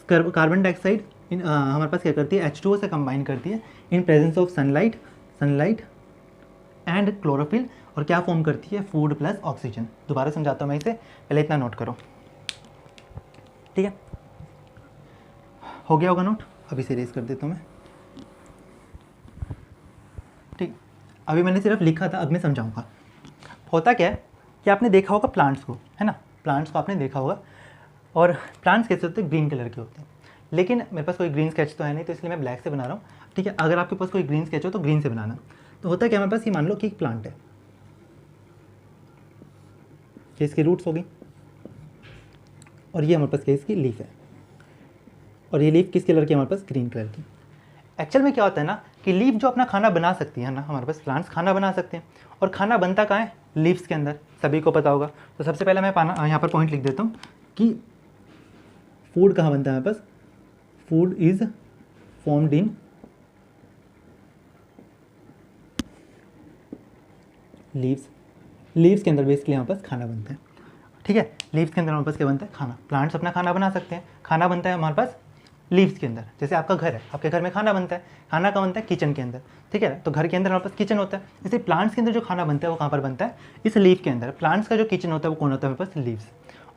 कार्बन डाइऑक्साइड हमारे पास क्या करती है, H2O से कंबाइन करती है इन presence of sunlight and chlorophyll, और क्या फॉर्म करती है, फूड प्लस ऑक्सीजन। दोबारा समझाता हूँ मैं इसे, पहले इतना नोट करो, ठीक है। हो गया होगा नोट, अभी से रेस कर देता हूँ मैं, ठीक। अभी मैंने सिर्फ लिखा था, अब मैं समझाऊंगा। होता क्या है कि आपने देखा होगा प्लांट्स को, है ना, प्लांट्स को आपने देखा होगा, और प्लांट्स कैसे होते हैं, ग्रीन कलर के होते हैं। लेकिन मेरे पास कोई ग्रीन स्केच तो है नहीं, तो इसलिए मैं ब्लैक से बना रहा हूँ, ठीक है। अगर आपके पास कोई ग्रीन स्केच हो तो ग्रीन से बनाना। तो होता है क्या, हमारे पास ये मान लो कि एक प्लांट है, कि इसकी रूट्स होगी, और ये हमारे पास क्या, इसकी लीफ है, और ये लीफ किस कलर की, हमारे पास ग्रीन कलर की। एक्चुअल में क्या होता है ना कि लीफ जो अपना खाना बना सकती है ना, हमारे पास प्लांट्स खाना बना सकते हैं, और खाना बनता कहाँ है, लीव्स के अंदर, सभी को पता होगा। तो सबसे पहले मैं यहाँ पर पॉइंट लिख देता हूँ कि फूड कहाँ बनता है हमारे पास, food is formed in leaves के अंदर बेसिकली हमारे पास खाना बनता है, ठीक है। लीव्स के अंदर हमारे पास क्या बनता है, खाना। प्लांट्स अपना खाना बना सकते हैं, खाना बनता है हमारे पास लीव्स के अंदर। जैसे आपका घर है, आपके घर में खाना बनता है, खाना कहाँ बनता है, किचन के अंदर, ठीक है। तो घर के अंदर हमारे पास किचन होता है। जैसे प्लांट्स के अंदर जो खाना बनता है वो कहाँ पर बनता है, इस लीफ के अंदर। प्लांट्स का जो किचन होता है वो कौन होता है, हमारे पास लीव्स।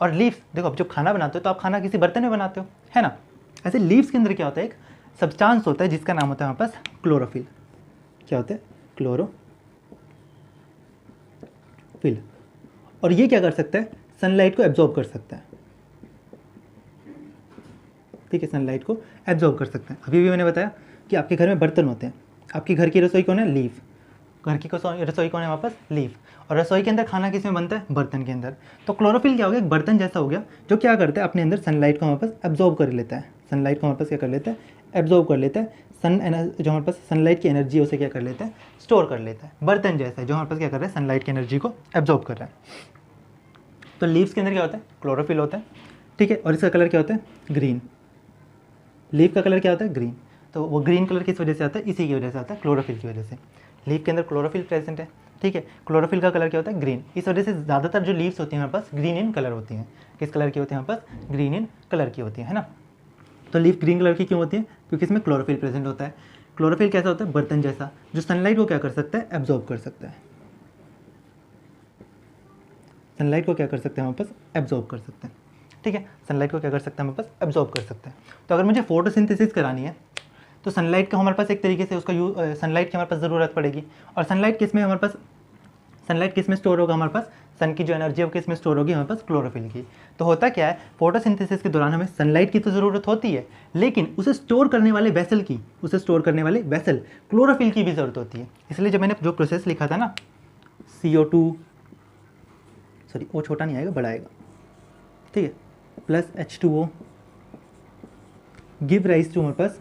और लीव्स देखो, अब जब खाना बनाते हो तो आप खाना किसी बर्तन में बनाते हो, है ना। ऐसे लीव्स के अंदर क्या होता है, एक सब्सटेंस होता है जिसका नाम होता है हमारे पास क्लोरोफिल। क्या होता है, क्लोरोफिल। और ये क्या कर सकता है, सनलाइट को एब्जॉर्ब कर सकता है, ठीक है, सनलाइट को एब्जॉर्ब कर सकते हैं। अभी भी मैंने बताया कि आपके घर में बर्तन होते हैं, आपकी घर की रसोई कौन है, लीफ। घर की रसोई कौन है, हमारे पास लीफ। और रसोई के अंदर खाना किस में बनता है, बर्तन के अंदर। तो क्लोरोफिल क्या हो गया, एक बर्तन जैसा हो गया, जो क्या करता है, अपने अंदर सनलाइट को हमारे पास एब्जॉर्ब कर लेता है। सनलाइट को हमारे पास क्या कर लेता है, एब्जॉर्ब कर लेता है। जो हमारे पास सनलाइट की एनर्जी है उसे क्या कर लेता है, स्टोर कर लेता है। बर्तन जैसा है जो हमारे पास क्या कर रहा है, सनलाइट की एनर्जी को एब्जॉर्ब कर रहा है। तो लीव्स के अंदर क्या होता है, क्लोरोफिल होता है, ठीक है। और इसका कलर क्या होता है, ग्रीन। लीफ का कलर क्या होता है, ग्रीन। तो वो ग्रीन कलर किस वजह से आता है, इसी की वजह से आता है, क्लोरोफिल की वजह से। लीफ के अंदर क्लोरोफिल प्रेजेंट है, ठीक है। क्लोरोफिल का कलर क्या होता है, ग्रीन। इस वजह से ज़्यादातर जो लीव्स होती हैं हमारे पास ग्रीन इन कलर होती हैं। किस कलर की होती हैं हमारे पास, ग्रीन इन कलर की होती है ना। तो लीफ ग्रीन कलर की क्यों होती है, क्योंकि इसमें क्लोरोफिल प्रेजेंट होता है। क्लोरोफिल कैसा होता है, बर्तन जैसा, जो सनलाइट को क्या कर सकता है, एब्जॉर्ब कर सकता है। सनलाइट को क्या कर सकते हैं हमारे पास, एब्जॉर्ब कर सकते हैं, ठीक है। सनलाइट को क्या कर सकते हैं हमारे पास, एब्जॉर्ब कर सकते हैं। तो अगर मुझे फोटोसिंथेसिस करानी है तो सनलाइट का हमारे पास एक तरीके से उसका सनलाइट की हमारे पास ज़रूरत पड़ेगी। और सनलाइट किस में हमारे पास, सनलाइट किस में स्टोर होगा हमारे पास, सन की जो एनर्जी है वो किस में स्टोर होगी, हमारे पास क्लोरोफिल की। तो होता क्या है, फोटोसिंथेसिस के दौरान हमें सनलाइट की तो ज़रूरत होती है, लेकिन उसे स्टोर करने वाले वेसल की, क्लोरोफिल की भी ज़रूरत होती है। इसलिए जब मैंने जो प्रोसेस लिखा था ना, CO2, सॉरी वो छोटा नहीं आएगा, बड़ा आएगा, ठीक है, plus H2O give rise to हमारे पास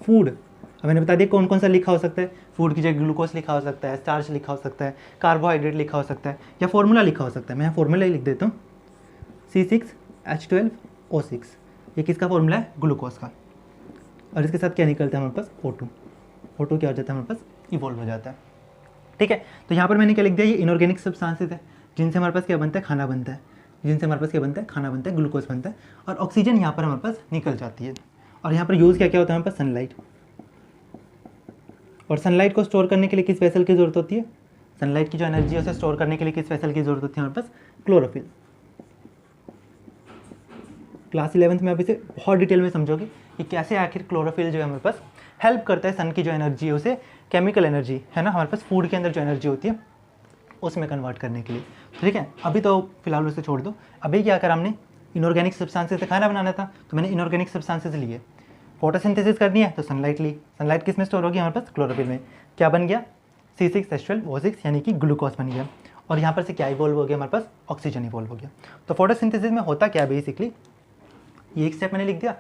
फूड। अब मैंने बता दिया कौन कौन सा लिखा हो सकता है, फूड की जगह ग्लूकोज लिखा हो सकता है, स्टार्च लिखा हो सकता है, कार्बोहाइड्रेट लिखा हो सकता है, या फॉर्मूला लिखा हो सकता है। मैं फॉर्मूला ही लिख देता हूँ, C6H12O6। ये किसका फॉर्मूला है, ग्लूकोज का। और इसके साथ क्या निकलता है हमारे पास, O2 क्या हो जाता है हमारे पास, इवॉल्व हो जाता है, ठीक है। तो यहाँ पर मैंने क्या लिख दिया, ये इनऑर्गेनिक सब्सटेंसेस है जिनसे हमारे पास क्या बनता है, खाना बनता है, ग्लूकोज बनता है, और ऑक्सीजन यहाँ पर हमारे पास निकल जाती है। और यहाँ पर यूज़ क्या क्या होता है हमारे पास, सनलाइट। और सनलाइट को स्टोर करने के लिए किस वेसल की ज़रूरत होती है, सनलाइट की जो एनर्जी है उसे स्टोर करने के लिए किस वेसल की ज़रूरत होती है हमारे पास, क्लोरोफिल। क्लास 11th में आप इसे बहुत डिटेल में समझोगे कि कैसे आखिर क्लोरोफिल जो है हमारे पास हेल्प करता है सन की जो एनर्जी है उसे केमिकल एनर्जी, है ना, हमारे पास फूड के अंदर जो एनर्जी होती है उसमें कन्वर्ट करने के लिए, ठीक है। अभी तो फिलहाल उसे छोड़ दो। अभी क्या करा हमने, इनऑर्गेनिक सब्सटेंसेस से खाना बनाना था, तो मैंने इनऑर्गेनिक सब्सटेंसेस लिए। फोटोसिंथेसिस करनी है तो सनलाइट ली, सनलाइट किस में स्टोर होगी हमारे पास, क्लोरोफिल में। क्या बन गया, C6H12O6 यानी कि ग्लूकोज बन गया। और यहाँ पर से क्या इवॉल्व हो गया हमारे पास, ऑक्सीजन इवॉल्व हो गया। तो फोटोसिंथेसिस में होता क्या बेसिकली, ये एक स्टेप मैंने लिख दिया,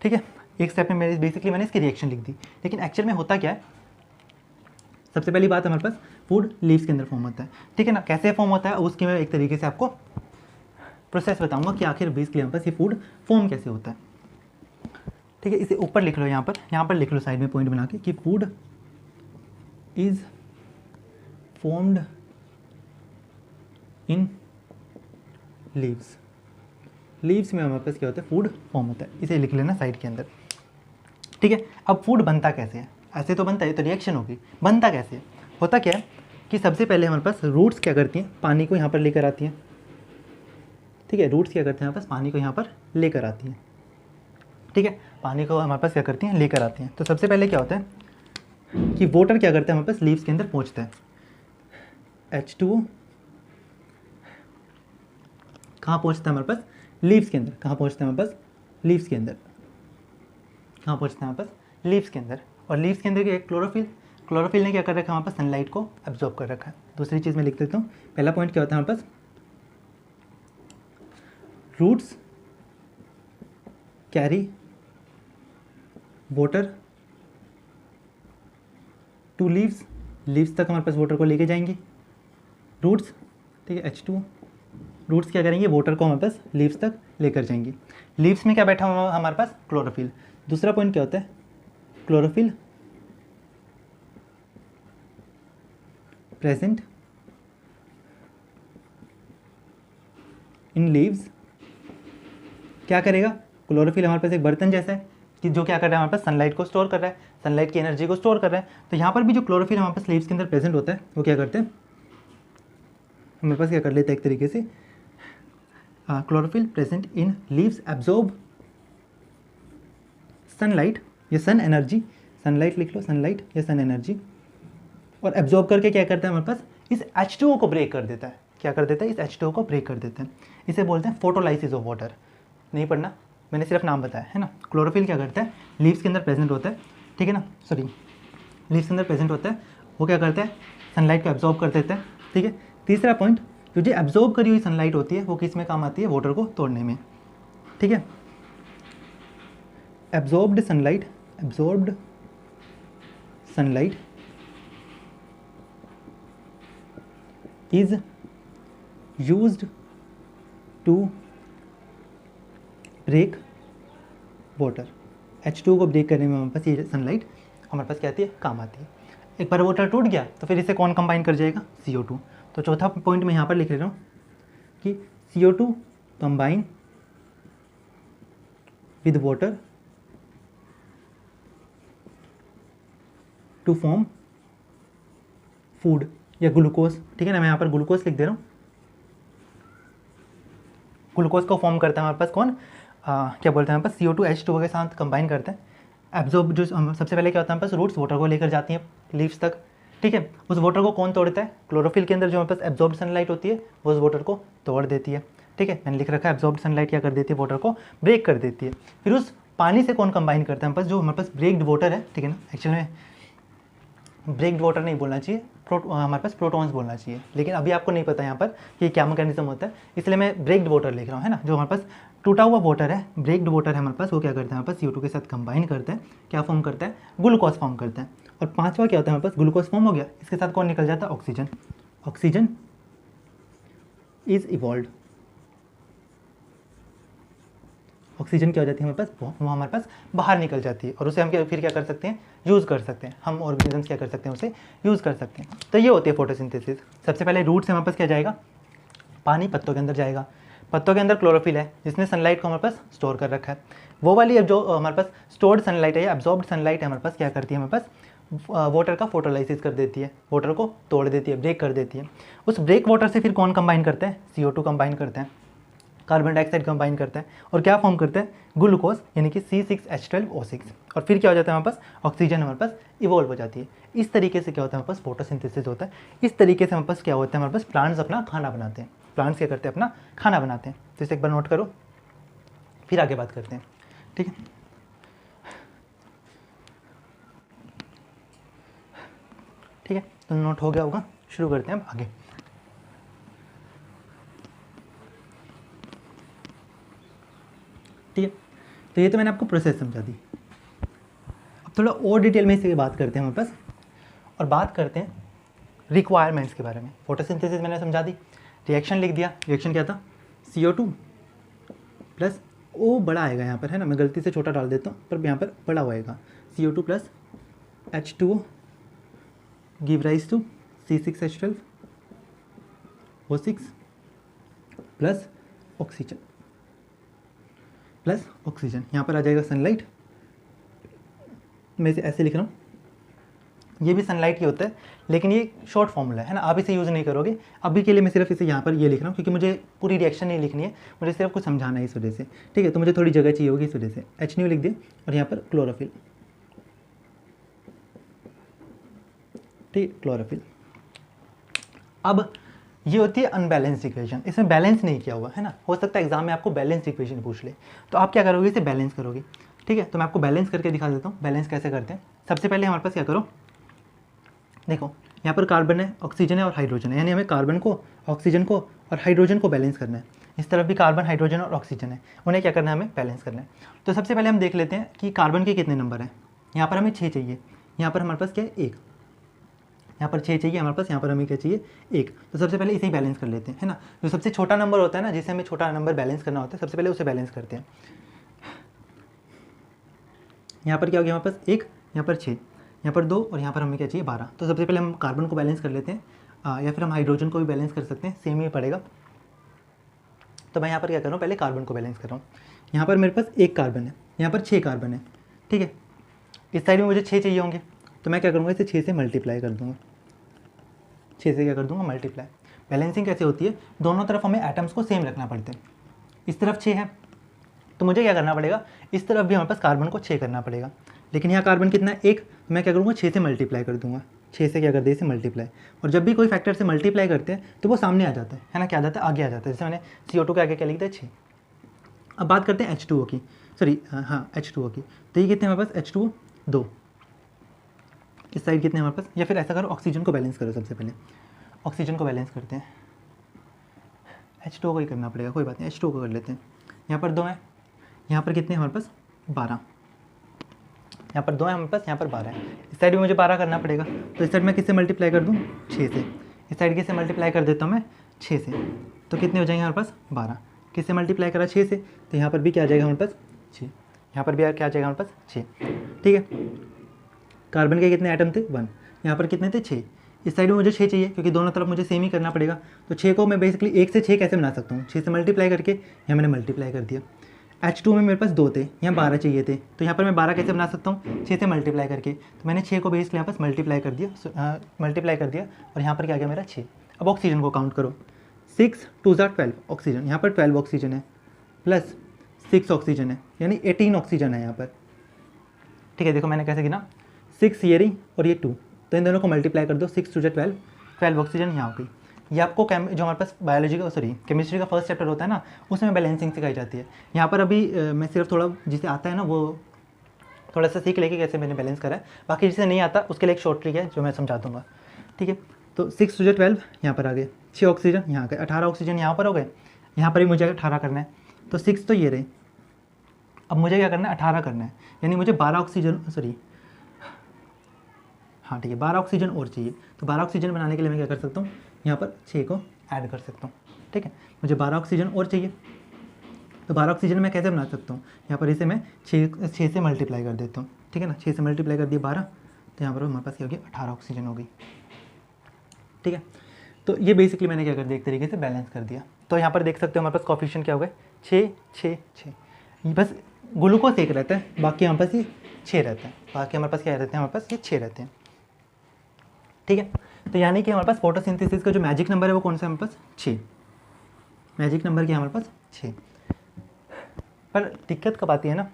ठीक है, एक स्टेप में मैंने इसकी रिएक्शन लिख दी। लेकिन एक्चुअल में होता क्या है, सबसे पहली बात हमारे पास फूड लीव्स के अंदर फॉर्म होता है, ठीक है ना। कैसे फॉर्म होता है उसकी मैं एक तरीके से आपको प्रोसेस बताऊंगा कि आखिर बेसिकली हमारे पास ये फूड फॉर्म कैसे होता है। ठीक है, इसे ऊपर लिख लो, यहाँ पर लिख लो साइड में पॉइंट बना के कि food is formed in leaves. Leaves में हमारे पास क्या होता है, फूड फॉर्म होता है, इसे लिख लेना साइड के अंदर। ठीक है, अब फूड बनता कैसे है, ऐसे तो बनता है, तो रिएक्शन होगी, बनता कैसे है, होता क्या है कि सबसे पहले हमारे पास रूट्स क्या करती हैं, पानी को यहाँ पर लेकर आती हैं। ठीक है, रूट्स क्या करते हैं, हमारे पास पानी को यहाँ पर लेकर आती हैं। ठीक है, पानी को हमारे पास क्या करती हैं, लेकर आती हैं। तो सबसे पहले क्या होता है कि वाटर क्या करता है, हमारे पास लीव्स के अंदर पहुँचता है। H2O कहाँ पहुँचता है हमारे पास, लीव्स के अंदर। कहाँ पहुँचता है हमारे पास, लीव्स के अंदर। कहाँ पहुँचता है हमारे पास, लीव्स के अंदर। और लीव्स के अंदर क्या है, क्लोरोफिल। क्लोरोफिल ने क्या कर रखा है, हमारे पास सनलाइट को एब्जॉर्ब कर रखा है। दूसरी चीज़ मैं लिख देता हूँ, पहला पॉइंट क्या होता है हमारे पास, roots carry water to leaves. Leaves तक हमारे पास वाटर को लेके जाएंगी रूट्स। ठीक है, H2O। रूट्स क्या करेंगे, वाटर को हमारे पास लीव्स तक लेकर जाएंगी। लीव्स में क्या बैठा हुआ हमारे पास, क्लोरोफिल। दूसरा पॉइंट क्या होता है, क्लोरोफिल प्रेजेंट इन लीव्स। क्या करेगा, क्लोरोफिल हमारे पास एक बर्तन जैसा है कि जो क्या कर रहा है, हमारे पास सनलाइट को स्टोर कर रहा है, सनलाइट की एनर्जी को स्टोर कर रहा है। तो यहाँ पर भी जो क्लोरोफिल हमारे पास लीव्स के अंदर प्रेजेंट होता है, वो क्या करते हैं, हमारे पास क्या कर लेते हैं एक तरीके से, chlorophyll present in leaves absorb sunlight या सन एनर्जी। सनलाइट लिख लो, सनलाइट या सन एनर्जी। और एब्जॉर्ब करके क्या करता है, हमारे पास इस H2O को ब्रेक कर देता है। क्या कर देता है, इस H2O को ब्रेक कर देता है। इसे बोलते हैं फोटोलाइसिस ऑफ वाटर। नहीं पढ़ना, मैंने सिर्फ नाम बताया है ना। क्लोरोफिल क्या करता है, लीव्स के अंदर प्रेजेंट होता है, ठीक है ना, सॉरी, लीव्स के अंदर प्रेजेंट होता है। वो क्या करता है, सनलाइट को एब्जॉर्ब कर देता है। ठीक है, तीसरा पॉइंट, जो जो एब्जॉर्ब करी हुई सनलाइट होती है वो किस में काम आती है, वाटर को तोड़ने में। ठीक है, absorbed sunlight is used to break water. H2O को ब्रेक करने में हमारे पास ये सनलाइट हमारे पास क्या आती है, काम आती है। एक बार वाटर टूट गया तो फिर इसे कौन कंबाइन कर जाएगा, CO2। तो चौथा पॉइंट मैं यहाँ पर लिख ले रहा हूँ कि CO2 combine with water to form food या ग्लूकोज। ठीक है ना, मैं यहाँ पर ग्लूकोज लिख दे रहा हूँ। ग्लूकोज को फॉर्म करता है हमारे पास कौन, क्या बोलते हैं हमारे पास, CO2 H2O के साथ कंबाइन करते हैं। एब्जॉर्ब जो सबसे पहले क्या होता है हमारे पास, रूट्स वाटर को लेकर जाती हैं लीव्स तक। ठीक है, उस वाटर को कौन तोड़ता है, क्लोरोफिल के अंदर जो हमारे पास एब्जॉर्ब सनलाइट होती है वो उस वाटर को तोड़ देती है। ठीक है, मैंने लिख रखा है एब्जॉर्ब सनलाइट क्या कर देती है, वाटर को ब्रेक कर देती है। फिर उस पानी से कौन कंबाइन करता है हमारे पास, जो हमारे पास ब्रेक्ड वाटर है। ठीक है ना, एक्चुअली में ब्रेक्ड वाटर नहीं बोलना चाहिए, हमारे पास प्रोटॉन्स बोलना चाहिए, लेकिन अभी आपको नहीं पता यहाँ पर कि क्या मैकेनिज्म होता है, इसलिए मैं ब्रेक्ड वाटर लिख रहा हूँ, है ना। जो हमारे पास टूटा हुआ वाटर है, ब्रेक्ड वाटर है हमारे पास, वो क्या करता है हमारे पास CO2 के साथ कंबाइन करता है, क्या फॉर्म करता है, ग्लूकोज फॉर्म करता है। और पांचवा क्या होता है हमारे पास, ग्लूकोज फॉर्म हो गया, इसके साथ कौन निकल जाता है, oxygen. Oxygen is evolve. Oxygen क्या हो जाती है हमारे पास, वो हमारे पास बाहर निकल जाती है और उसे हम फिर क्या कर सकते हैं, यूज़ कर सकते हैं। हम ऑर्गेनिजम्स क्या कर सकते हैं, उसे यूज़ कर सकते हैं। तो ये होती है फोटोसिंथेसिस। सबसे पहले रूट से हमारे पास क्या जाएगा, पानी पत्तों के अंदर जाएगा। पत्तों के अंदर क्लोरोफिल है जिसने सनलाइट को हमारे पास स्टोर कर रखा है। वो वाली अब जो हमारे पास स्टोर्ड सनलाइट है या एब्जॉर्ब्ड सनलाइट है हमारे पास, क्या करती है हमारे पास, वाटर का फोटोलाइसिस कर देती है, वाटर को तोड़ देती है, ब्रेक कर देती है। उस ब्रेक वाटर से फिर कौन कंबाइन करते हैं, CO2 कंबाइन करते हैं, कार्बन डाइऑक्साइड कंबाइन करता है और क्या फॉर्म करते हैं, ग्लूकोज यानी कि C6H12O6। और फिर क्या हो जाता है हमारे पास, ऑक्सीजन हमारे पास इवॉल्व हो जाती है। इस तरीके से क्या होता है हमारे पास, फोटोसिंथेसिस होता है। इस तरीके से हमारे पास क्या होता है, हमारे पास प्लांट्स अपना खाना बनाते हैं। प्लांट्स क्या करते हैं, अपना खाना बनाते हैं। तो इसे एक बार नोट करो, फिर आगे बात करते हैं। ठीक है, ठीक है, तो नोट हो गया होगा, शुरू करते हैं अब आगे। ठीक है, तो ये तो मैंने आपको प्रोसेस समझा दी। अब थोड़ा और डिटेल में इसके बात करते हैं हमारे पास, और बात करते हैं रिक्वायरमेंट्स के बारे में। फोटोसिंथेसिस मैंने समझा दी, रिएक्शन लिख दिया। रिएक्शन क्या था, CO2 प्लस ओ बड़ा आएगा यहाँ पर, है ना, मैं गलती से छोटा डाल देता हूँ पर यहाँ पर बड़ा होएगा, CO2 plus H2O give rise to C6H12 O6 plus oxygen, यहाँ पर आ जाएगा सनलाइट। मैं इसे ऐसे लिख रहा हूँ, ये भी सनलाइट ही होता है लेकिन ये शॉर्ट फॉर्मूला है ना, आप इसे यूज़ नहीं करोगे। अभी के लिए मैं सिर्फ इसे यहाँ पर ये लिख रहा हूँ क्योंकि मुझे पूरी रिएक्शन नहीं लिखनी है, मुझे सिर्फ कुछ समझाना है इस वजह से, ठीक है। तो मुझे थोड़ी जगह चाहिए होगी इस वजह से HNO लिख दिया और यहाँ पर क्लोरोफिल, ठीक, क्लोरोफिल। अब ये होती है अनबैलेंस्ड इक्वेशन, इसमें बैलेंस नहीं किया हुआ है ना, हो सकता है एग्जाम में आपको बैलेंस्ड इक्वेशन पूछ ले, तो आप क्या करोगे, इसे बैलेंस करोगे, ठीक है। तो मैं आपको बैलेंस करके दिखा देता हूँ, बैलेंस कैसे करते हैं। सबसे पहले हमारे पास क्या करो, देखो यहाँ पर कार्बन है, ऑक्सीजन है और हाइड्रोजन है, यानी हमें कार्बन को, ऑक्सीजन को और हाइड्रोजन को बैलेंस करना है। इस तरफ भी कार्बन, हाइड्रोजन और ऑक्सीजन है, उन्हें क्या करना है, हमें बैलेंस करना है। तो सबसे पहले हम देख लेते हैं कि कार्बन के कितने नंबर हैं। यहाँ पर हमें 6 चाहिए, यहाँ पर हमारे पास क्या है 1, यहाँ पर 6 चाहिए हमारे पास, यहाँ पर हमें क्या चाहिए 1। तो सबसे पहले इसे ही बैलेंस कर लेते हैं, है ना। जो सबसे छोटा नंबर होता है ना, जिसे हमें छोटा नंबर बैलेंस करना होता है, सबसे पहले उसे बैलेंस करते हैं। यहाँ पर क्या हो गया हमारे पास 1, यहाँ पर 6, यहाँ पर 2 और यहाँ पर हमें क्या चाहिए 12। तो सबसे पहले हम कार्बन को बैलेंस कर लेते हैं, या फिर हम हाइड्रोजन को भी बैलेंस कर सकते हैं, सेम ही पड़ेगा। तो मैं यहाँ पर क्या कर रहा हूँ, पहले कार्बन को बैलेंस कर रहा हूँ। यहाँ पर मेरे पास 1 कार्बन है, यहाँ पर 6 कार्बन है, ठीक है। इस साइड में मुझे 6 चाहिए होंगे, तो मैं क्या करूँगा, इसे 6 से मल्टीप्लाई कर दूँगा, 6 से क्या कर दूँगा, मल्टीप्लाई। बैलेंसिंग कैसे होती है, दोनों तरफ हमें एटम्स को सेम रखना पड़ता है। इस तरफ 6 है तो मुझे क्या करना पड़ेगा, इस तरफ भी हमारे पास कार्बन को 6 करना पड़ेगा, लेकिन यहाँ कार्बन कितना है 1, तो मैं क्या करूँगा 6 से मल्टीप्लाई कर दूँगा, 6 से क्या कर दे, इसे मल्टीप्लाई। और जब भी कोई फैक्टर से मल्टीप्लाई करते हैं तो वो सामने आ जाता है ना, क्या आ जाता है, आगे आ जाता है। जैसे मैंने CO2 के आगे क्या लिख दिया 6। अब बात करते हैं H2O की, सॉरी हाँ H2O की। तो ये कितने हमारे पास H2O 2, इस साइड कितने हमारे पास, या फिर ऐसा करो ऑक्सीजन को बैलेंस करो, सबसे पहले ऑक्सीजन को बैलेंस करते हैं। H2O को ही करना पड़ेगा, कोई बात नहीं, H2O को कर लेते हैं। यहाँ पर 2 है, यहाँ पर कितने हमारे पास 12, यहाँ पर 2 है हमारे पास, यहाँ पर 12 है। इस साइड भी मुझे 12 करना पड़ेगा, तो इस साइड मैं किससे मल्टीप्लाई कर दूँ, 6 से। इस साइड किससे मल्टीप्लाई कर देता हूँ मैं, 6 से। तो कितने हो जाएंगे हमारे पास 12, किससे मल्टीप्लाई करा 6 से, तो यहाँ पर भी क्या आ जाएगा हमारे पास 6, यहाँ पर भी क्या आ जाएगा हमारे पास 6, ठीक है। कार्बन के कितने आइटम थे 1, यहाँ पर कितने थे 6। इस साइड में मुझे 6 चाहिए क्योंकि दोनों तरफ मुझे सेम ही करना पड़ेगा, तो 6 को मैं बेसिकली 1 से 6 कैसे बना सकता हूँ, 6 से मल्टीप्लाई करके, यहाँ मैंने मल्टीप्लाई कर दिया। H2 में मेरे पास 2 थे, यहाँ 12 चाहिए थे, तो यहाँ पर मैं 12 कैसे बना सकता हूँ, 6 से मल्टीप्लाई करके। तो मैंने 6 को बेसिकली यहाँ पास मल्टीप्लाई कर दिया और यहाँ पर क्या गया मेरा 6। अब ऑक्सीजन को काउंट करो, 6 2 12 ऑक्सीजन, यहाँ पर 12 ऑक्सीजन है प्लस 6 ऑक्सीजन है, यानी 18 ऑक्सीजन है यहाँ पर, ठीक है। देखो मैंने कैसे गिना, 6 ये रही और ये 2, तो इन दोनों को मल्टीप्लाई कर दो, 6 2 12, 12 ऑक्सीजन यहाँ हो गई। ये आपको जो हमारे पास बायोलॉजी का केमिस्ट्री का फर्स्ट चैप्टर होता है ना, उसमें बैलेंसिंग सिखाई जाती है। यहाँ पर अभी मैं सिर्फ थोड़ा जिसे आता है ना वो थोड़ा सा सीख लेके कैसे मैंने बैलेंस करा है, बाकी जिसे नहीं आता उसके लिए एक शॉर्ट ट्रिक है जो मैं समझा दूँगा, ठीक है। तो 6 2 12 यहाँ पर आ गए, 6 ऑक्सीजन यहाँ गए, 18 ऑक्सीजन यहाँ पर हो गए, यहाँ पर भी मुझे 18 करना है, तो 6 तो ये रहे। अब मुझे क्या करना है, 18 करना है, यानी मुझे 12 ऑक्सीजन हाँ ठीक है 12 ऑक्सीजन और चाहिए। तो 12 ऑक्सीजन बनाने के लिए मैं क्या कर सकता हूँ, यहाँ पर 6 को ऐड कर सकता हूँ, ठीक है। मुझे 12 ऑक्सीजन और चाहिए, तो 12 ऑक्सीजन मैं कैसे बना सकता हूँ, यहाँ पर इसे मैं 6 से मल्टीप्लाई कर देता हूँ, ठीक है ना। 6 से मल्टीप्लाई कर दिया 12, तो यहाँ पर हमारे पास क्या हो गया 18 ऑक्सीजन हो गई, ठीक है। तो ये बेसिकली मैंने क्या कर दिया, एक तरीके से बैलेंस कर दिया। तो यहाँ पर देख सकते हो हमारे पास कोफिशिएंट क्या हो गए 6 6 6, बस ग्लूकोज 1 रहता है, बाकी हमारे पास ये 6 रहता है, बाकी हमारे पास क्या रहते हैं, हमारे पास ये 6 रहते हैं, ठीक है। तो यानी कि हमारे पास फोटोसिंथेसिस का जो मैजिक नंबर है वो कौन सा है हमारे पास 6, मैजिक नंबर क्या है हमारे पास 6। पर दिक्कत कब आती है ना,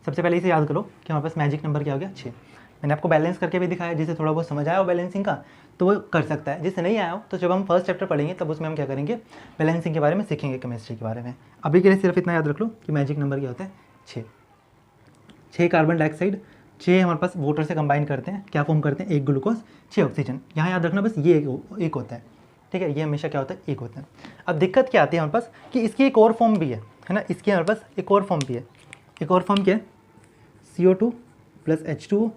सबसे पहले इसे याद करो कि हमारे पास मैजिक नंबर क्या हो गया 6। मैंने आपको बैलेंस करके भी दिखाया, जिसे थोड़ा बहुत समझ आया हो बैलेंसिंग का तो वो कर सकता है, जिससे नहीं आया हो तो जब हम फर्स्ट चैप्टर पढ़ेंगे तब उसमें हम क्या करेंगे, बैलेंसिंग के बारे में सीखेंगे, केमिस्ट्री के बारे में। अभी के लिए सिर्फ इतना याद रख लो कि मैजिक नंबर क्या होता है 6। 6 कार्बन डाइऑक्साइड, 6 हमारे पास वाटर से कंबाइन करते हैं, क्या फॉर्म करते हैं, 1 ग्लूकोज 6 ऑक्सीजन। यहाँ याद रखना बस ये एक होता है, ठीक है, ये हमेशा क्या होता है, एक होता है। अब दिक्कत क्या आती है हमारे पास कि इसकी एक और फॉर्म भी है ना, इसकी हमारे पास एक और फॉर्म भी है। एक और फॉर्म क्या है, CO2 plus H2O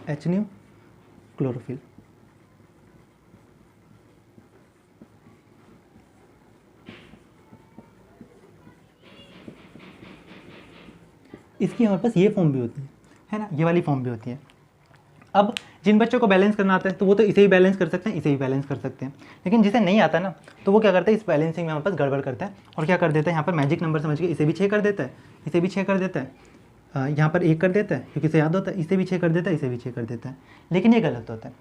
HNO chlorophyll. इसकी हमारे पास ये फॉर्म भी होती है ना, ये वाली फॉर्म भी होती है। अब जिन बच्चों को बैलेंस करना आता है तो वो तो इसे भी बैलेंस कर सकते हैं, इसे भी बैलेंस कर सकते हैं, लेकिन जिसे नहीं आता ना तो वो क्या करता है, इस बैलेंसिंग में हमारे पास गड़बड़ करता है और क्या कर देता है, यहाँ पर मैजिक नंबर समझ के इसे भी 6 कर देता है, इसे भी 6 कर देता है, यहाँ पर 1 कर देता है क्योंकि इसे याद होता है, इसे भी 6 कर देता है, इसे भी 6 कर देता है, लेकिन ये गलत होता है।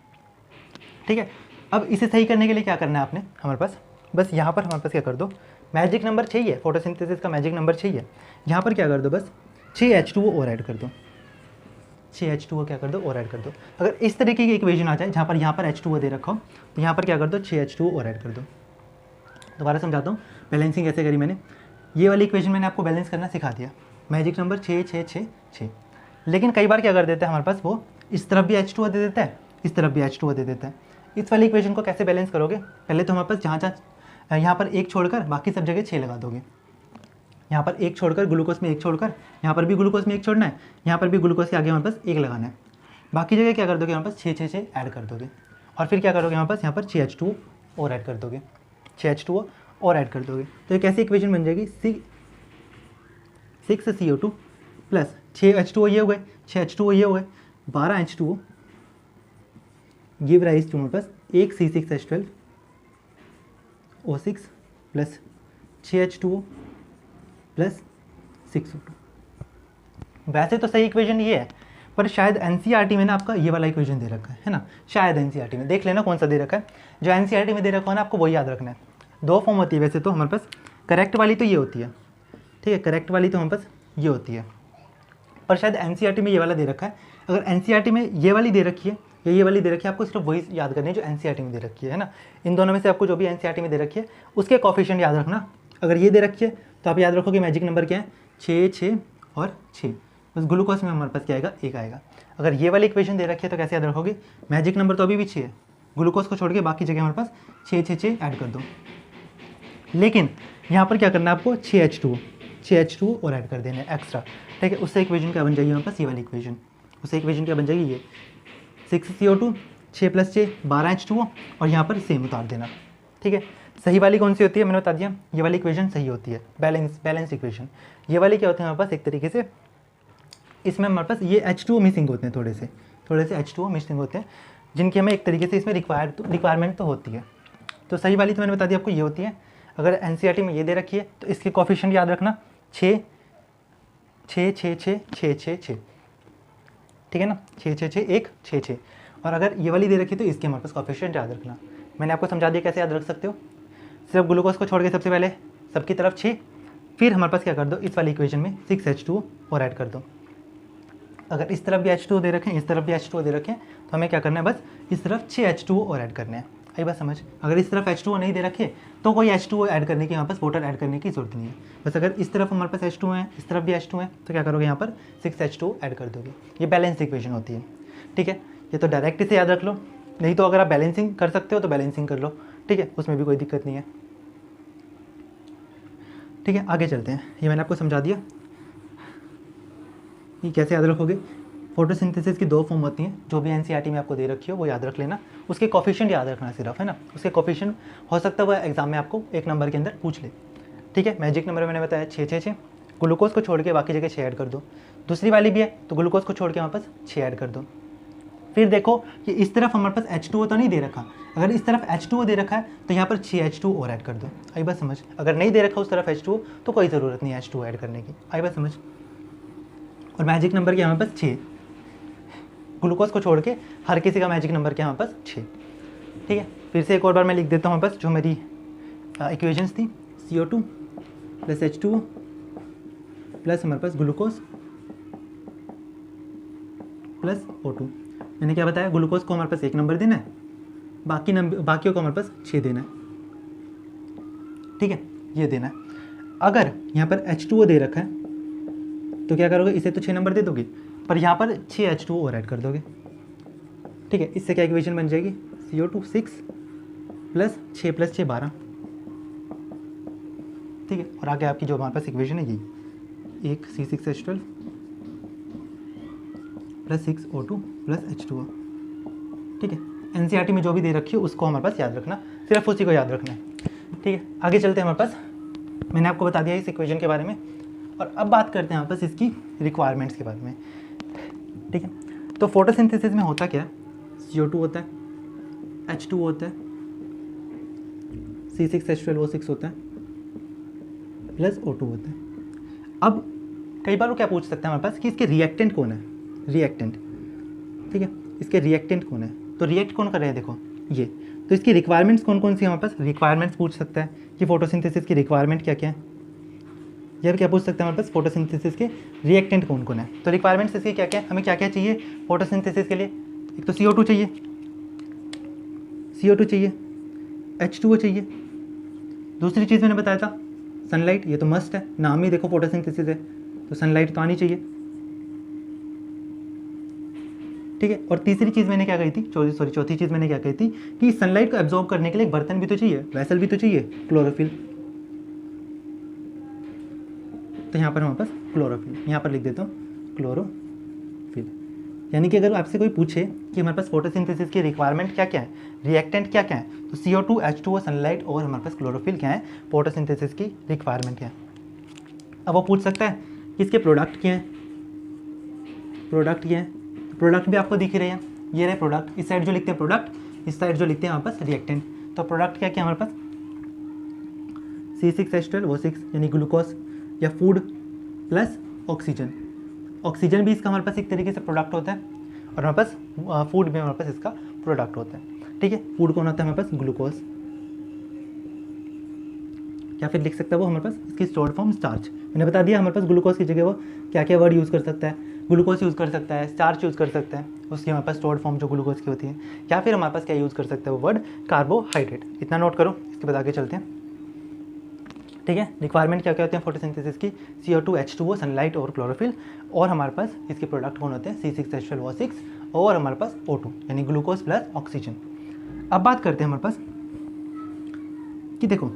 ठीक है, अब इसे सही करने के लिए क्या करना है आपने, हमारे पास बस यहाँ पर हमारे पास क्या कर दो, मैजिक नंबर 6 ही है, फोटोसिंथेसिस का मैजिक नंबर 6 ही है, यहाँ पर क्या कर दो, बस 6H2O और ऐड कर दो, 6H2O क्या कर दो और ऐड कर दो। अगर इस तरीके की इक्वेशन आ जाए जहाँ पर यहाँ पर H2O दे रखा हो तो यहाँ पर क्या कर दो, 6H2O और ऐड कर दो। दोबारा समझाता हूँ बैलेंसिंग कैसे करी मैंने। ये वाली इक्वेशन मैंने आपको बैलेंस करना सिखा दिया, मैजिक नंबर 6 6 6 6, लेकिन कई बार क्या कर देता है हमारे पास, वो इस तरफ भी H2O दे देता है, इस तरफ भी H2O दे देता है। इस वाली इक्वेशन को कैसे बैलेंस करोगे, पहले तो हमारे पास जहाँ जहाँ यहाँ पर 1 छोड़कर बाकी सब जगह 6 लगा दोगे, यहाँ पर 1 छोड़कर ग्लूकोज में 1 छोड़कर, यहाँ पर भी ग्लूकोज में 1 छोड़ना है, यहाँ पर भी ग्लूकोज के आगे हमारे पास 1 लगाना है, बाकी जगह क्या कर दोगे, हमारे पास 6 6 6 ऐड कर दोगे और फिर क्या करोगे, हमारे पास यहाँ पर 6H2O और ऐड कर दोगे, 6H2O और ऐड कर दोगे। तो एक ऐसी इक्वेशन बन जाएगी 6CO2 प्लस 6H2O ये हो गए, 6H2O ये हो गए, 12H2O गिव राइज टू हमारे पास एक C6H12O6 plus 6H2O plus 6O2। वैसे तो सही इक्वेशन ये है, पर शायद एनसीईआरटी में ना आपका ये वाला इक्वेशन दे रखा है ना, शायद एनसीईआरटी में देख लेना कौन सा दे रखा है, जो एनसीईआरटी में दे रखा है ना आपको वही याद रखना है। 2 फॉर्म होती है वैसे तो हमारे पास, करेक्ट वाली तो ये होती है, ठीक है, करेक्ट वाली तो हमारे पास ये होती है, पर शायद एनसीईआरटी में ये वाला दे रखा है। अगर एनसीईआरटी में ये वाली दे रखी है या ये वाली दे रखी है, आपको सिर्फ वही याद करनी है जो एनसीईआरटी में दे रखी है ना। इन दोनों में से आपको जो भी एनसीईआरटी में दे रखी है उसके कोफिशिएंट याद रखना। अगर ये दे रखी है तो आप याद रखोगे मैजिक नंबर क्या है, 6 6 और 6, बस ग्लूकोज में हमारे पास क्या आएगा, 1 आएगा। अगर ये वाली इक्वेशन दे रखी है तो कैसे याद रखोगे, मैजिक नंबर तो अभी भी 6 है, ग्लूकोज को छोड़ के बाकी जगह हमारे पास 6 6 6 ऐड कर दो, लेकिन यहाँ पर क्या करना है आपको, 6H2O और ऐड कर देना है एक्स्ट्रा, ठीक है। उससे इक्वेशन क्या बन जाएगी हमारे पास, ये वाली इक्वेशन, उससे इक्वेशन क्या बन जाएगी, ये 6CO2 6 + 6 12H2O और यहाँ पर सेम उतार देना, ठीक है। सही वाली कौन सी होती है, मैंने बता दिया, ये वाली इक्वेशन सही होती है, बैलेंस इक्वेशन। ये वाली क्या होती है हमारे पास, एक तरीके से इसमें हमारे पास ये H2O मिसिंग होते हैं, थोड़े से H2O मिसिंग होते हैं, जिनकी हमें एक तरीके से इसमें रिक्वायरमेंट तो होती है। तो सही वाली तो मैंने बता दिया आपको ये होती है। अगर एनसीईआरटी में ये दे रखी है तो इसके कोफिशिएंट याद रखना 6 6 6 6 6 6 6, ठीक है ना, 6 6 6 1 6 6। और अगर ये वाली दे रखी है तो इसके हमारे पास कोफिशिएंट याद रखना। मैंने आपको समझा दिया कैसे याद रख सकते हो, सिर्फ ग्लूकोज को छोड़ के सबसे पहले सबकी तरफ 6, फिर हमारे पास क्या कर दो, इस वाली इक्वेशन में 6H2O और ऐड कर दो। अगर इस तरफ भी H2O दे रखें, इस तरफ भी H2O दे रखें, तो हमें क्या करना है, बस इस तरफ 6H2O और ऐड करना है। आई बात समझ। अगर इस तरफ H2O नहीं दे रखे तो कोई H2O ऐड करने की, यहाँ पास वाटर ऐड करने की जरूरत नहीं है। बस अगर इस तरफ हमारे पास H2O है, इस तरफ भी H2O है, तो क्या करोगे, यहाँ पर 6H2O ऐड कर दोगे। ये बैलेंस इक्वेशन होती है, ठीक है। ये तो डायरेक्ट इसे याद रख लो, नहीं तो अगर आप बैलेंसिंग कर सकते हो तो बैलेंसिंग कर लो, ठीक है, उसमें भी कोई दिक्कत नहीं है, ठीक है। आगे चलते हैं, ये मैंने आपको समझा दिया ये कैसे याद रखोगे। फोटोसिंथेसिस की 2 फॉर्म होती हैं, जो भी एनसीईआरटी में आपको दे रखी हो वो याद रख लेना, उसके कोफिशिएंट याद रखना सिर्फ, है ना। उसके कोफिशिएंट हो सकता है वह एग्जाम में आपको 1 नंबर के अंदर पूछ ले, ठीक है। मैजिक नंबर मैंने बताया 6 6 6, ग्लूकोज को छोड़ के बाकी जगह 6 ऐड कर दो। दूसरी वाली भी है तो ग्लूकोज को छोड़ के हमारे पास 6 ऐड कर दो। फिर देखो कि इस तरफ हमारे पास H2O तो नहीं दे रखा, अगर इस तरफ H2O दे रखा है तो यहाँ पर 6H2O और ऐड कर दो। आई बात समझ। अगर नहीं दे रखा उस तरफ H2O तो कोई ज़रूरत नहीं है H2O ऐड करने की। आई बात समझ। और मैजिक नंबर क्या हमारे पास 6, ग्लूकोज को छोड़ के हर किसी का मैजिक नंबर क्या हमारे पास 6, ठीक है। फिर से एक और बार मैं लिख देता हूँ हमारे पास जो मेरी इक्वेशंस थी, CO2 + H2O प्लस हमारे पास ग्लूकोज प्लस O2। मैंने क्या बताया, ग्लूकोज को हमारे पास 1 नंबर देना है, बाकियों को हमारे पास 6 देना है, ठीक है, ये देना है। अगर यहाँ पर H2O दे रखा है तो क्या करोगे, इसे तो 6 नंबर दे दोगे, पर यहाँ पर 6H2O और ऐड कर दोगे, ठीक है। इससे क्या इक्वेशन बन जाएगी, CO2 6 प्लस 6 + 6 12, ठीक है। और आगे आपकी जो हमारे पास इक्वेशन है ये एक C6H12 plus 6O2 plus H2O, ठीक है। एनसीईआरटी में जो भी दे रखी है उसको हमारे पास याद रखना, सिर्फ उसी को याद रखना है, ठीक है। आगे चलते हैं हमारे पास, मैंने आपको बता दिया इस इक्वेशन के बारे में। और अब बात करते हैं यहाँ पर इसकी रिक्वायरमेंट्स के बारे में, ठीक है। तो फोटोसिंथेसिस में होता क्या है, CO2 होता है, H2 होता है, C6H12O6 होता है, प्लस O2 होता है। अब कई बार वो क्या पूछ सकते हैं हमारे पास कि इसके रिएक्टेंट कौन है, रिएक्टेंट, ठीक है, इसके रिएक्टेंट कौन है, तो रिएक्ट कौन कर रहे हैं, देखो ये। तो इसकी रिक्वायरमेंट्स कौन कौन सी हमारे पास, रिक्वायरमेंट्स पूछ सकता है कि फोटोसिंथेसिस की रिक्वायरमेंट क्या क्या है, या फिर क्या पूछ सकते हैं हमारे पास फोटोसिंथेसिस के रिएक्टेंट कौन कौन है। तो रिक्वायरमेंट्स इसके क्या क्या है, हमें क्या क्या चाहिए फोटोसिंथेसिस के लिए, एक तो CO2 चाहिए, CO2 चाहिए, H2O चाहिए, दूसरी चीज़ मैंने बताया था सनलाइट, ये तो मस्ट है, नाम ही देखो फोटोसिंथेसिस है तो सनलाइट तो आनी चाहिए, ठीक है। और तीसरी चीज़ मैंने क्या कही थी, चौथी चीज़ मैंने क्या कही थी कि सनलाइट को एब्जॉर्ब करने के लिए एक बर्तन भी तो चाहिए, वेसल भी तो चाहिए, क्लोरोफिल। तो यहाँ पर हमारे पास क्लोरोफिल, यहाँ पर लिख देता हूँ क्लोरोफिल। यानी कि अगर आपसे कोई पूछे कि हमारे पास फोटोसिंथेसिस की रिक्वायरमेंट क्या क्या है, रिएक्टेंट क्या क्या है, तो CO2, H2O, सनलाइट और हमारे पास क्लोरोफिल क्या है, फोटोसिंथेसिस की रिक्वायरमेंट क्या है। अब वो पूछ सकता है कि इसके प्रोडक्ट क्या हैं, प्रोडक्ट क्या है, प्रोडक्ट भी आपको दिख रहे हैं, ये रहे प्रोडक्ट, इस साइड जो लिखते हैं प्रोडक्ट, इस साइड जो लिखते हैं हमारे पास रिएक्टेंट। तो प्रोडक्ट क्या क्या है हमारे पास, C6H12O6 यानी ग्लूकोज या फूड प्लस ऑक्सीजन, ऑक्सीजन भी इसका हमारे पास एक तरीके से प्रोडक्ट होता है, और हमारे पास फूड भी हमारे पास इसका प्रोडक्ट होता है, ठीक है। फूड कौन होता है हमारे पास, ग्लूकोज, या फिर लिख सकता है वो हमारे पास इसकी स्टोर्ड फॉर्म स्टार्च। मैंने बता दिया हमारे पास ग्लूकोज की जगह वो क्या क्या वर्ड यूज़ कर सकता है, ग्लूकोज यूज़ कर सकता है, स्टार्च यूज़ कर सकता है, उसकी हमारे पास स्टोर्ड फॉर्म जो ग्लूकोज की होती है, या फिर हमारे पास क्या यूज़ कर सकता है वो वर्ड कार्बोहाइड्रेट। इतना नोट करो, इसके बाद आगे चलते हैं, ठीक है। रिक्वायरमेंट क्या क्या होते हैं फोटोसिंथेसिस की, CO2, H2O, सनलाइट और क्लोरोफिल, और हमारे पास इसके प्रोडक्ट कौन होते हैं, C6H12O6 और हमारे पास O2 यानी ग्लूकोज प्लस ऑक्सीजन। अब बात करते हैं हमारे पास कि देखो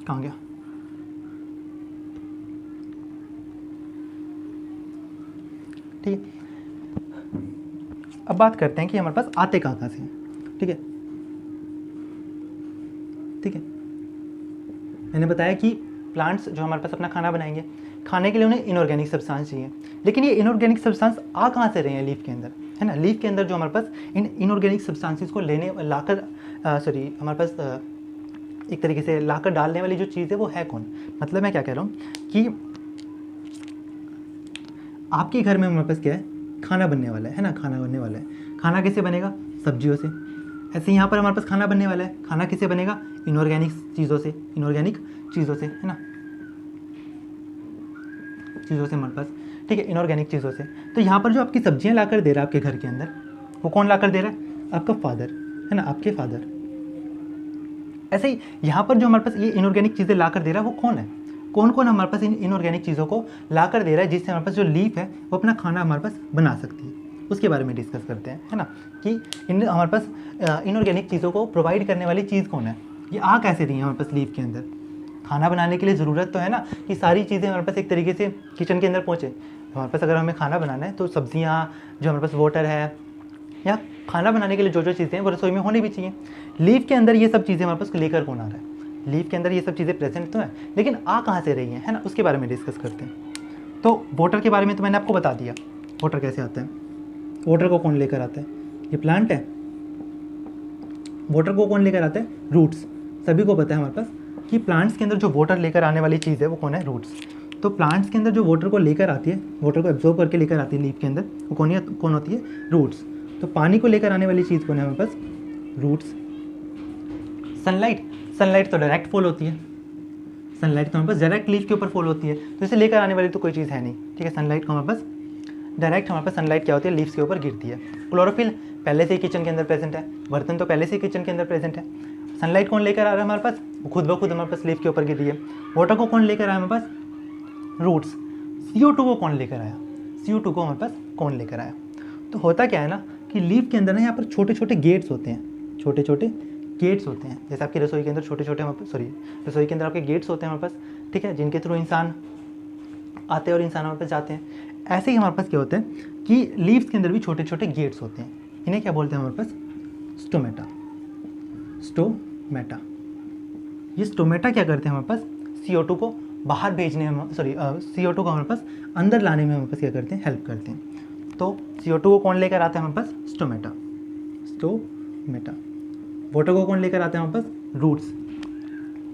कहाँ गया, ठीक है। अब बात करते हैं कि हमारे पास आते कहाँ से हैं, ठीक है, ठीक है। मैंने बताया कि प्लांट्स जो हमारे पास अपना खाना बनाएंगे, खाने के लिए उन्हें इनऑर्गेनिक सब्सटेंस चाहिए, लेकिन ये इनऑर्गेनिक सब्सटेंस आ कहाँ से रहे हैं, लीफ के अंदर, है ना। लीफ के अंदर जो हमारे पास इन इनऑर्गेनिक सब्सटेंसेस को हमारे पास एक तरीके से लाकर डालने वाली जो चीज़ है वो है कौन, मतलब मैं क्या कह रहा हूँ कि आपके घर में हमारे पास क्या है, खाना बनने वाला है ना, खाना बनने वाला है, खाना कैसे बनेगा, सब्जियों से। ऐसे यहाँ पर हमारे पास खाना बनने वाला है, खाना किससे बनेगा, इनऑर्गेनिक चीज़ों से, इनऑर्गेनिक चीज़ों से, है ना, चीज़ों से हमारे पास, ठीक है, इनऑर्गेनिक चीज़ों से। तो यहाँ पर जो आपकी सब्जियाँ लाकर दे रहा है आपके घर के अंदर, वो कौन लाकर दे रहा है, आपका फादर, है ना, आपके फादर। ऐसे ही यहाँ पर जो हमारे पास ये इनऑर्गेनिक चीज़ें लाकर दे रहा है वो कौन है, कौन कौन हमारे पास इन इनऑर्गेनिक चीज़ों को लाकर दे रहा है, जिससे हमारे पास जो लीफ है वो अपना खाना हमारे पास बना सकती है, उसके बारे में डिस्कस करते हैं, है ना, कि हमारे पास इनऑर्गेनिक चीज़ों को प्रोवाइड करने वाली चीज़ कौन है, ये आ कैसे रही है हमारे पास लीफ के अंदर। खाना बनाने के लिए ज़रूरत तो है ना कि सारी चीज़ें हमारे पास एक तरीके से किचन के अंदर पहुँचे। हमारे पास अगर हमें खाना बनाना है तो सब्जियाँ, जो हमारे पास वाटर है, या खाना बनाने के लिए जो जो चीज़ें हैं वो रसोई में होनी भी चाहिए। लीफ के अंदर ये सब चीज़ें हमारे पास लेकर कौन आ रहा है, लीफ के अंदर ये सब चीज़ें प्रेजेंट तो है, लेकिन आ कहाँ से रही हैं, है ना, उसके बारे में डिस्कस करते हैं। तो वाटर के बारे में तो मैंने आपको बता दिया, वाटर कैसे आता है, वाटर को कौन लेकर आता है, ये प्लांट है। वाटर को कौन लेकर आता है, रूट्स। सभी को पता है हमारे पास कि प्लांट्स के अंदर जो वाटर लेकर आने वाली चीज़ है वो कौन है, रूट्स। तो प्लांट्स के अंदर जो वाटर को लेकर आती है, वाटर को एब्जॉर्ब करके लेकर आती है लीफ के अंदर, वो कौन होती है, रूट्स। तो पानी को लेकर आने वाली चीज़ कौन है हमारे पास, रूट्स। सनलाइट तो डायरेक्ट फॉल होती है, सनलाइट तो हमारे पास डायरेक्ट लीफ के ऊपर फॉल होती है, तो इसे लेकर आने वाली तो कोई चीज़ है नहीं, ठीक है। सनलाइट को हमारे पास डायरेक्ट, हमारे पास सनलाइट क्या होती है, लीव्स के ऊपर गिरती है। क्लोरोफिल पहले से ही किचन के अंदर प्रेजेंट है, बर्तन तो पहले से ही किचन के अंदर प्रेजेंट है। सनलाइट कौन लेकर आ रहा है हमारे पास, वो खुद ब खुद हमारे पास लीफ के ऊपर गिर रही है। वाटर को कौन लेकर आया हमारे पास, रूट्स। CO2 को कौन लेकर आया, CO2 को हमारे पास कौन लेकर आया। तो होता क्या है ना कि लीफ के अंदर ना यहाँ पर छोटे छोटे गेट्स होते हैं, छोटे छोटे गेट्स होते हैं, जैसे आपकी रसोई के अंदर छोटे छोटे रसोई के अंदर आपके गेट्स होते हैं हमारे पास, ठीक है, जिनके थ्रू इंसान आते हैं और इंसान हमारे पास जाते हैं। ऐसे ही हमारे पास क्या होता है कि लीव्स के अंदर भी छोटे छोटे गेट्स होते हैं, इन्हें क्या बोलते हैं हमारे पास, स्टोमेटा। स्टोमेटा, ये स्टोमेटा क्या करते हैं हमारे पास, CO2 को बाहर भेजने में CO2 को हमारे पास अंदर लाने में हमारे पास क्या करते हैं, हेल्प करते हैं। तो CO2 को कौन लेकर आता है हमारे पास, स्टोमेटा। वाटर को कौन लेकर आता है हमारे पास, रूट्स।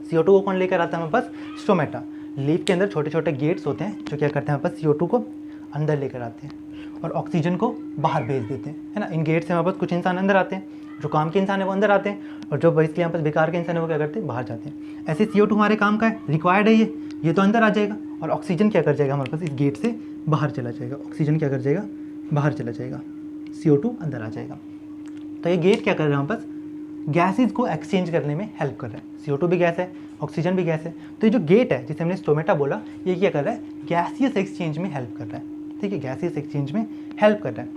CO2 को कौन लेकर आता है हमारे पास, स्टोमेटा। लीफ के अंदर छोटे छोटे गेट्स होते हैं जो क्या करते हैं हमारे पास CO2 को अंदर लेकर आते हैं और ऑक्सीजन को बाहर भेज देते हैं, है ना। इन गेट से हमारे पास कुछ इंसान अंदर आते हैं, जो काम के इंसान है वो अंदर आते हैं, और जो बेसिकली यहाँ पास बेकार के इंसान है वो क्या करते हैं, बाहर जाते हैं। ऐसे CO2 हमारे काम का है, रिक्वायर्ड है ये तो अंदर आ जाएगा, और ऑक्सीजन क्या कर जाएगा हमारे पास, इस गेट से बाहर चला जाएगा। ऑक्सीजन क्या कर जाएगा, बाहर चला जाएगा, CO2 अंदर आ जाएगा। तो ये गेट क्या कर रहा है हमारे पास, गैसेज को एक्सचेंज करने में हेल्प कर रहा है। CO2 भी गैस है, ऑक्सीजन भी गैस है। तो ये जो गेट है जिसे हमने स्टोमेटा बोला, ये क्या कर रहा है, गैसियस एक्सचेंज में हेल्प कर रहा है। ठीक है, गैसियस एक्सचेंज में हेल्प कर रहा है।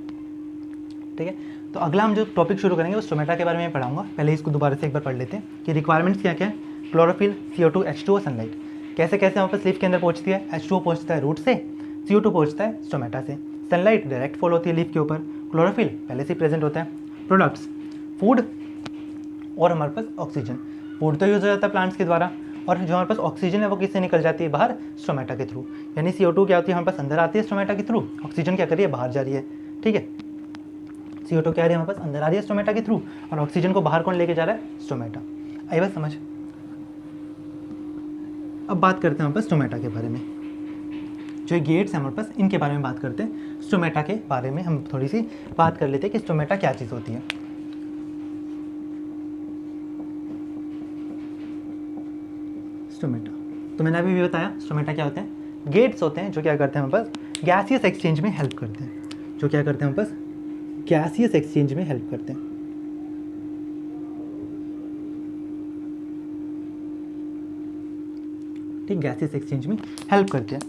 ठीक है, तो अगला हम जो टॉपिक शुरू करेंगे वो स्टोमेटा के बारे में पढ़ाऊंगा। पहले इसको दोबारा से एक बार पढ़ लेते हैं कि रिक्वायरमेंट्स क्या क्या है। Chlorophyll, CO2, H2O, sunlight. कैसे कैसे हमारे पास लीफ के अंदर पहुंचती है, H2O पहुंचता है रूट से, CO2 पहुंचता है स्टोमेटा से, सनलाइट डायरेक्ट फॉल होती है लीफ के ऊपर, क्लोरोफिल पहले से प्रेजेंट होता है। प्रोडक्ट्स, फूड और हमारे पास ऑक्सीजन। फूड तो यूज़ हो जाता है प्लांट्स के द्वारा, और जो हमारे पास ऑक्सीजन है वो किससे निकल जाती है, बाहर, स्टोमेटा के थ्रू। यानी CO2 क्या होती है हमारे पास, अंदर आती है स्टोमेटा के थ्रू, ऑक्सीजन क्या कर रही है, बाहर जा रही है। ठीक है, CO2 क्या आ रही है हमारे पास, अंदर आ रही है स्टोमेटा के थ्रू, और ऑक्सीजन को बाहर कौन लेके जा रहा है, स्टोमेटा। आई बात समझ। अब बात करते हैं हमारे पास स्टोमेटा के बारे में। जो गेट्स हैं हमारे पास, इनके बारे में बात करते हैं। स्टोमेटा के बारे में हम थोड़ी सी बात कर लेते हैं कि स्टोमेटा क्या चीज़ होती है। स्टोमेटा, तो मैंने अभी भी बताया स्टोमेटा क्या होते हैं, गेट्स होते हैं जो क्या करते हैं हमारे पास, गैसियस एक्सचेंज में हेल्प करते हैं। जो क्या करते हैं हमारे पास, गैसियस एक्सचेंज में हेल्प करते हैं। ठीक, गैसियस एक्सचेंज में हेल्प करते हैं।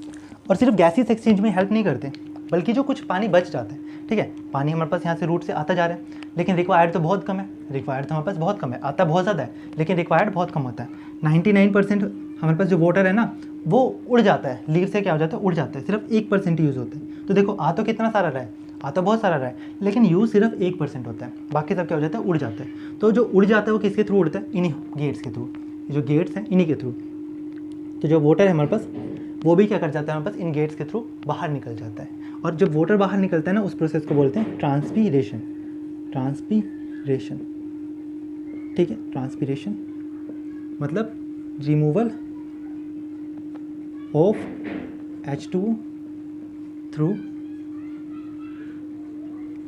और सिर्फ गैसियस एक्सचेंज में हेल्प नहीं करते, बल्कि जो कुछ पानी बच जाता है, ठीक है, पानी हमारे पास यहाँ से रूट से आता जा रहा है, लेकिन रिक्वायर्ड तो बहुत कम है। रिक्वायर्ड तो हमारे पास बहुत कम है, आता बहुत ज़्यादा है, लेकिन रिक्वायर्ड बहुत कम होता है। 99% हमारे पास जो वाटर है ना, वो उड़ जाता है, लीव से क्या हो जाता है, उड़ जाता है। सिर्फ 1% यूज़ होता है। तो देखो, आ तो कितना सारा रहा है, आ तो बहुत सारा रहा है, लेकिन यूज़ सिर्फ 1% होता है, बाकी सब क्या हो जाता है, उड़ जाता है। तो जो उड़ जाता है वो किसके थ्रू उड़ता है, इन्हीं गेट्स के थ्रू। जो गेट्स हैं इन्हीं के थ्रू। तो जो वाटर है हमारे पास, वो भी क्या कर जाता है हमारे पास, इन गेट्स के थ्रू बाहर निकल जाता है। और जब वाटर बाहर निकलता है ना, उस प्रोसेस को बोलते हैं ट्रांसपीरेशन। ट्रांसपीरेशन, ठीक है, ट्रांसपीरेशन मतलब removal of H2O through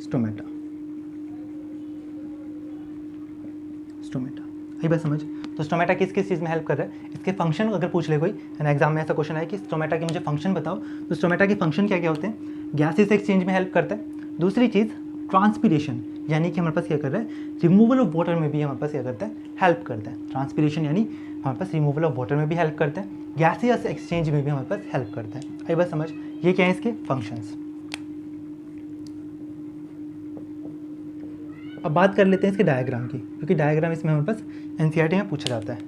stomata. आई बात समझ। तो स्टोमेटा किस किस चीज़ में हेल्प कर रहा है, इसके फंक्शन अगर पूछ ले कोई, है एग्जाम में ऐसा क्वेश्चन है कि स्टोमेटा के मुझे फंक्शन बताओ, तो स्टोमेटा के फंक्शन क्या क्या होते हैं, गैसेस एक्सचेंज में हेल्प करता है। दूसरी चीज़ ट्रांसपीरेशन, यानी कि हमारे पास क्या कर रहा है, रिमूवल ऑफ वाटर में भी हमारे पास क्या करता है, हेल्प करता है। ट्रांसपीरेशन यानी हमारे पास रिमूवल ऑफ वाटर में भी हेल्प करता है, गैसियस एक्सचेंज में भी हमारे पास हेल्प करता है। आई बात समझ। ये क्या है इसके फंक्शंस। अब बात कर लेते हैं इसके डायग्राम की, क्योंकि डायग्राम इसमें हमारे पास NCERT में पूछा जाता है,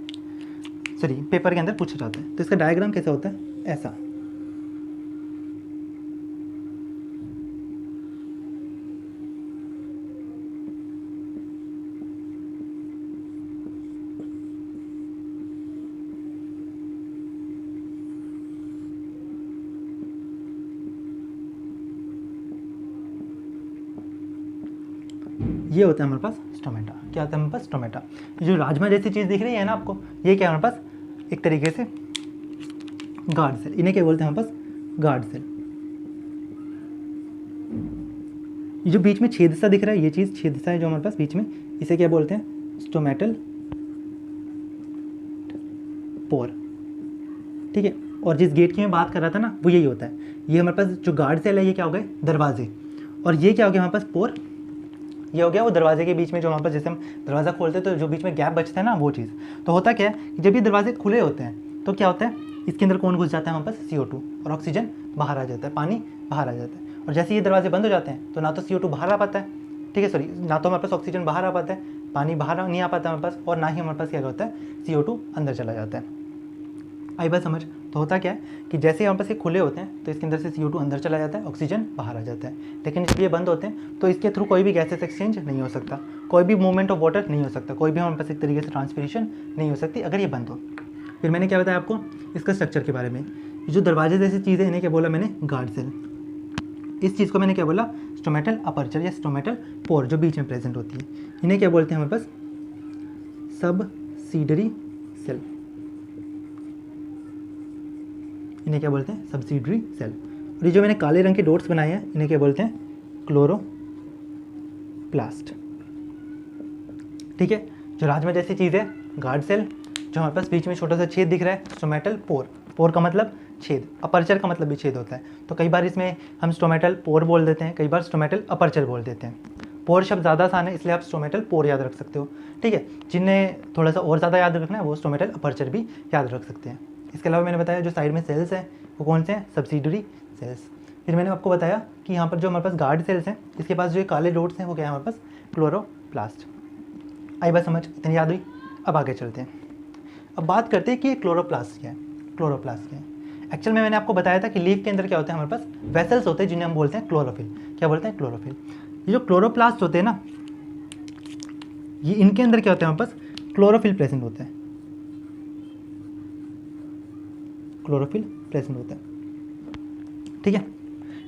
सॉरी पेपर के अंदर पूछा जाता है। तो इसका डायग्राम कैसा होता है, ऐसा। ये होता है हमारे पास स्टोमेटा। क्या होता है हमारे पास, स्टोमेटा। ये जो राजमा जैसी चीज़ दिख रही है ना आपको, ये क्या है हमारे पास, एक तरीके से गार्ड सेल। इन्हें क्या बोलते हैं हमारे पास, गार्ड सेल। ये जो बीच में छेद सा दिख रहा है, ये चीज़ छेद सा है जो हमारे पास बीच में, इसे क्या बोलते हैं, स्टोमेटल पोर। ठीक है, और जिस गेट की मैं बात कर रहा था ना, वो यही होता है। ये हमारे पास जो गार्ड सेल है, ये क्या हो गए, दरवाजे। और ये क्या हो गया हमारे पास, पोर। ये हो गया वो दरवाजे के बीच में जो हमारे पास, जैसे हम दरवाज़ा खोलते हैं तो जो बीच में गैप बचता है ना, वो चीज़। तो होता क्या है कि जब ये दरवाजे खुले होते हैं तो क्या होता है, इसके अंदर कौन घुस जाता है हमारे पास, CO2, और ऑक्सीजन बाहर आ जाता है, पानी बाहर आ जाता है। और जैसे ये दरवाजे बंद हो जाते हैं तो ना तो CO2 बाहर आ पाता है, ठीक है, सॉरी, ना तो हमारे पास ऑक्सीजन बाहर आ पाता है, पानी बाहर नहीं आ पाता हमारे पास, और ना ही हमारे पास क्या होता है, CO2 अंदर चला जाता है। आई बात समझ। तो होता क्या है कि जैसे हमारे पास ये खुले होते हैं तो इसके अंदर से CO2 अंदर चला जाता है, ऑक्सीजन बाहर आ जाता है। लेकिन जब ये बंद होते हैं तो इसके थ्रू कोई भी गैसेस एक्सचेंज नहीं हो सकता, कोई भी मूवमेंट ऑफ वाटर नहीं हो सकता, कोई भी हमारे पास एक तरीके से ट्रांसपीरेशन नहीं हो सकती अगर ये बंद हो। फिर मैंने क्या बताया आपको इसका स्ट्रक्चर के बारे में, ये जो दरवाजे जैसी चीज़ है इन्हें क्या बोला मैंने, गार्ड सेल। इस चीज़ को मैंने क्या बोला, स्टोमेटल अपर्चर या स्टोमेटल पोर जो बीच में प्रेजेंट होती है, इन्हें क्या बोलते हैं हमारे पास, सबसिडरी सेल। इन्हें क्या बोलते हैं, सबसिडरी सेल। और ये जो मैंने काले रंग के डॉट्स बनाए हैं इन्हें क्या बोलते हैं, क्लोरोप्लास्ट। ठीक है, जो राजमा जैसी चीज़ है गार्ड सेल, जो हमारे पास बीच में छोटा सा छेद दिख रहा है स्टोमेटल पोर। पोर का मतलब छेद, अपर्चर का मतलब भी छेद होता है, तो कई बार इसमें हम स्टोमेटल पोर बोल देते हैं, कई बार स्टोमेटल अपर्चर बोल देते हैं। पोर शब्द ज़्यादा आसान है इसलिए आप स्टोमेटल पोर याद रख सकते हो। ठीक है, जिन्हें थोड़ा सा और ज़्यादा याद रखना है वो स्टोमेटल अपर्चर भी याद रख सकते हैं। इसके अलावा मैंने बताया जो साइड में सेल्स हैं वो कौन से हैं, सबसिडरी सेल्स। फिर मैंने आपको बताया कि यहाँ पर जो हमारे पास गार्ड सेल्स हैं इसके पास जो ये काले डॉट्स हैं वो क्या है हमारे पास, क्लोरोप्लास्ट। आई बात समझ, इतनी याद हुई। अब आगे चलते हैं, अब बात करते हैं कि क्लोरोप्लास्ट क्या है। क्लोरोप्लास्ट क्या है, एक्चुअल में मैंने आपको बताया था कि लीफ के अंदर क्या होता है हमारे पास, वेसल्स होते हैं जिन्हें हम बोलते हैं क्लोरोफिल। क्या बोलते हैं, क्लोरोफिल। ये जो क्लोरोप्लास्ट होते हैं ना, ये इनके अंदर क्या होता है हमारे पास, क्लोरोफिल प्रेजेंट होता है। क्लोरोफिल प्रेजेंट होता है, ठीक है,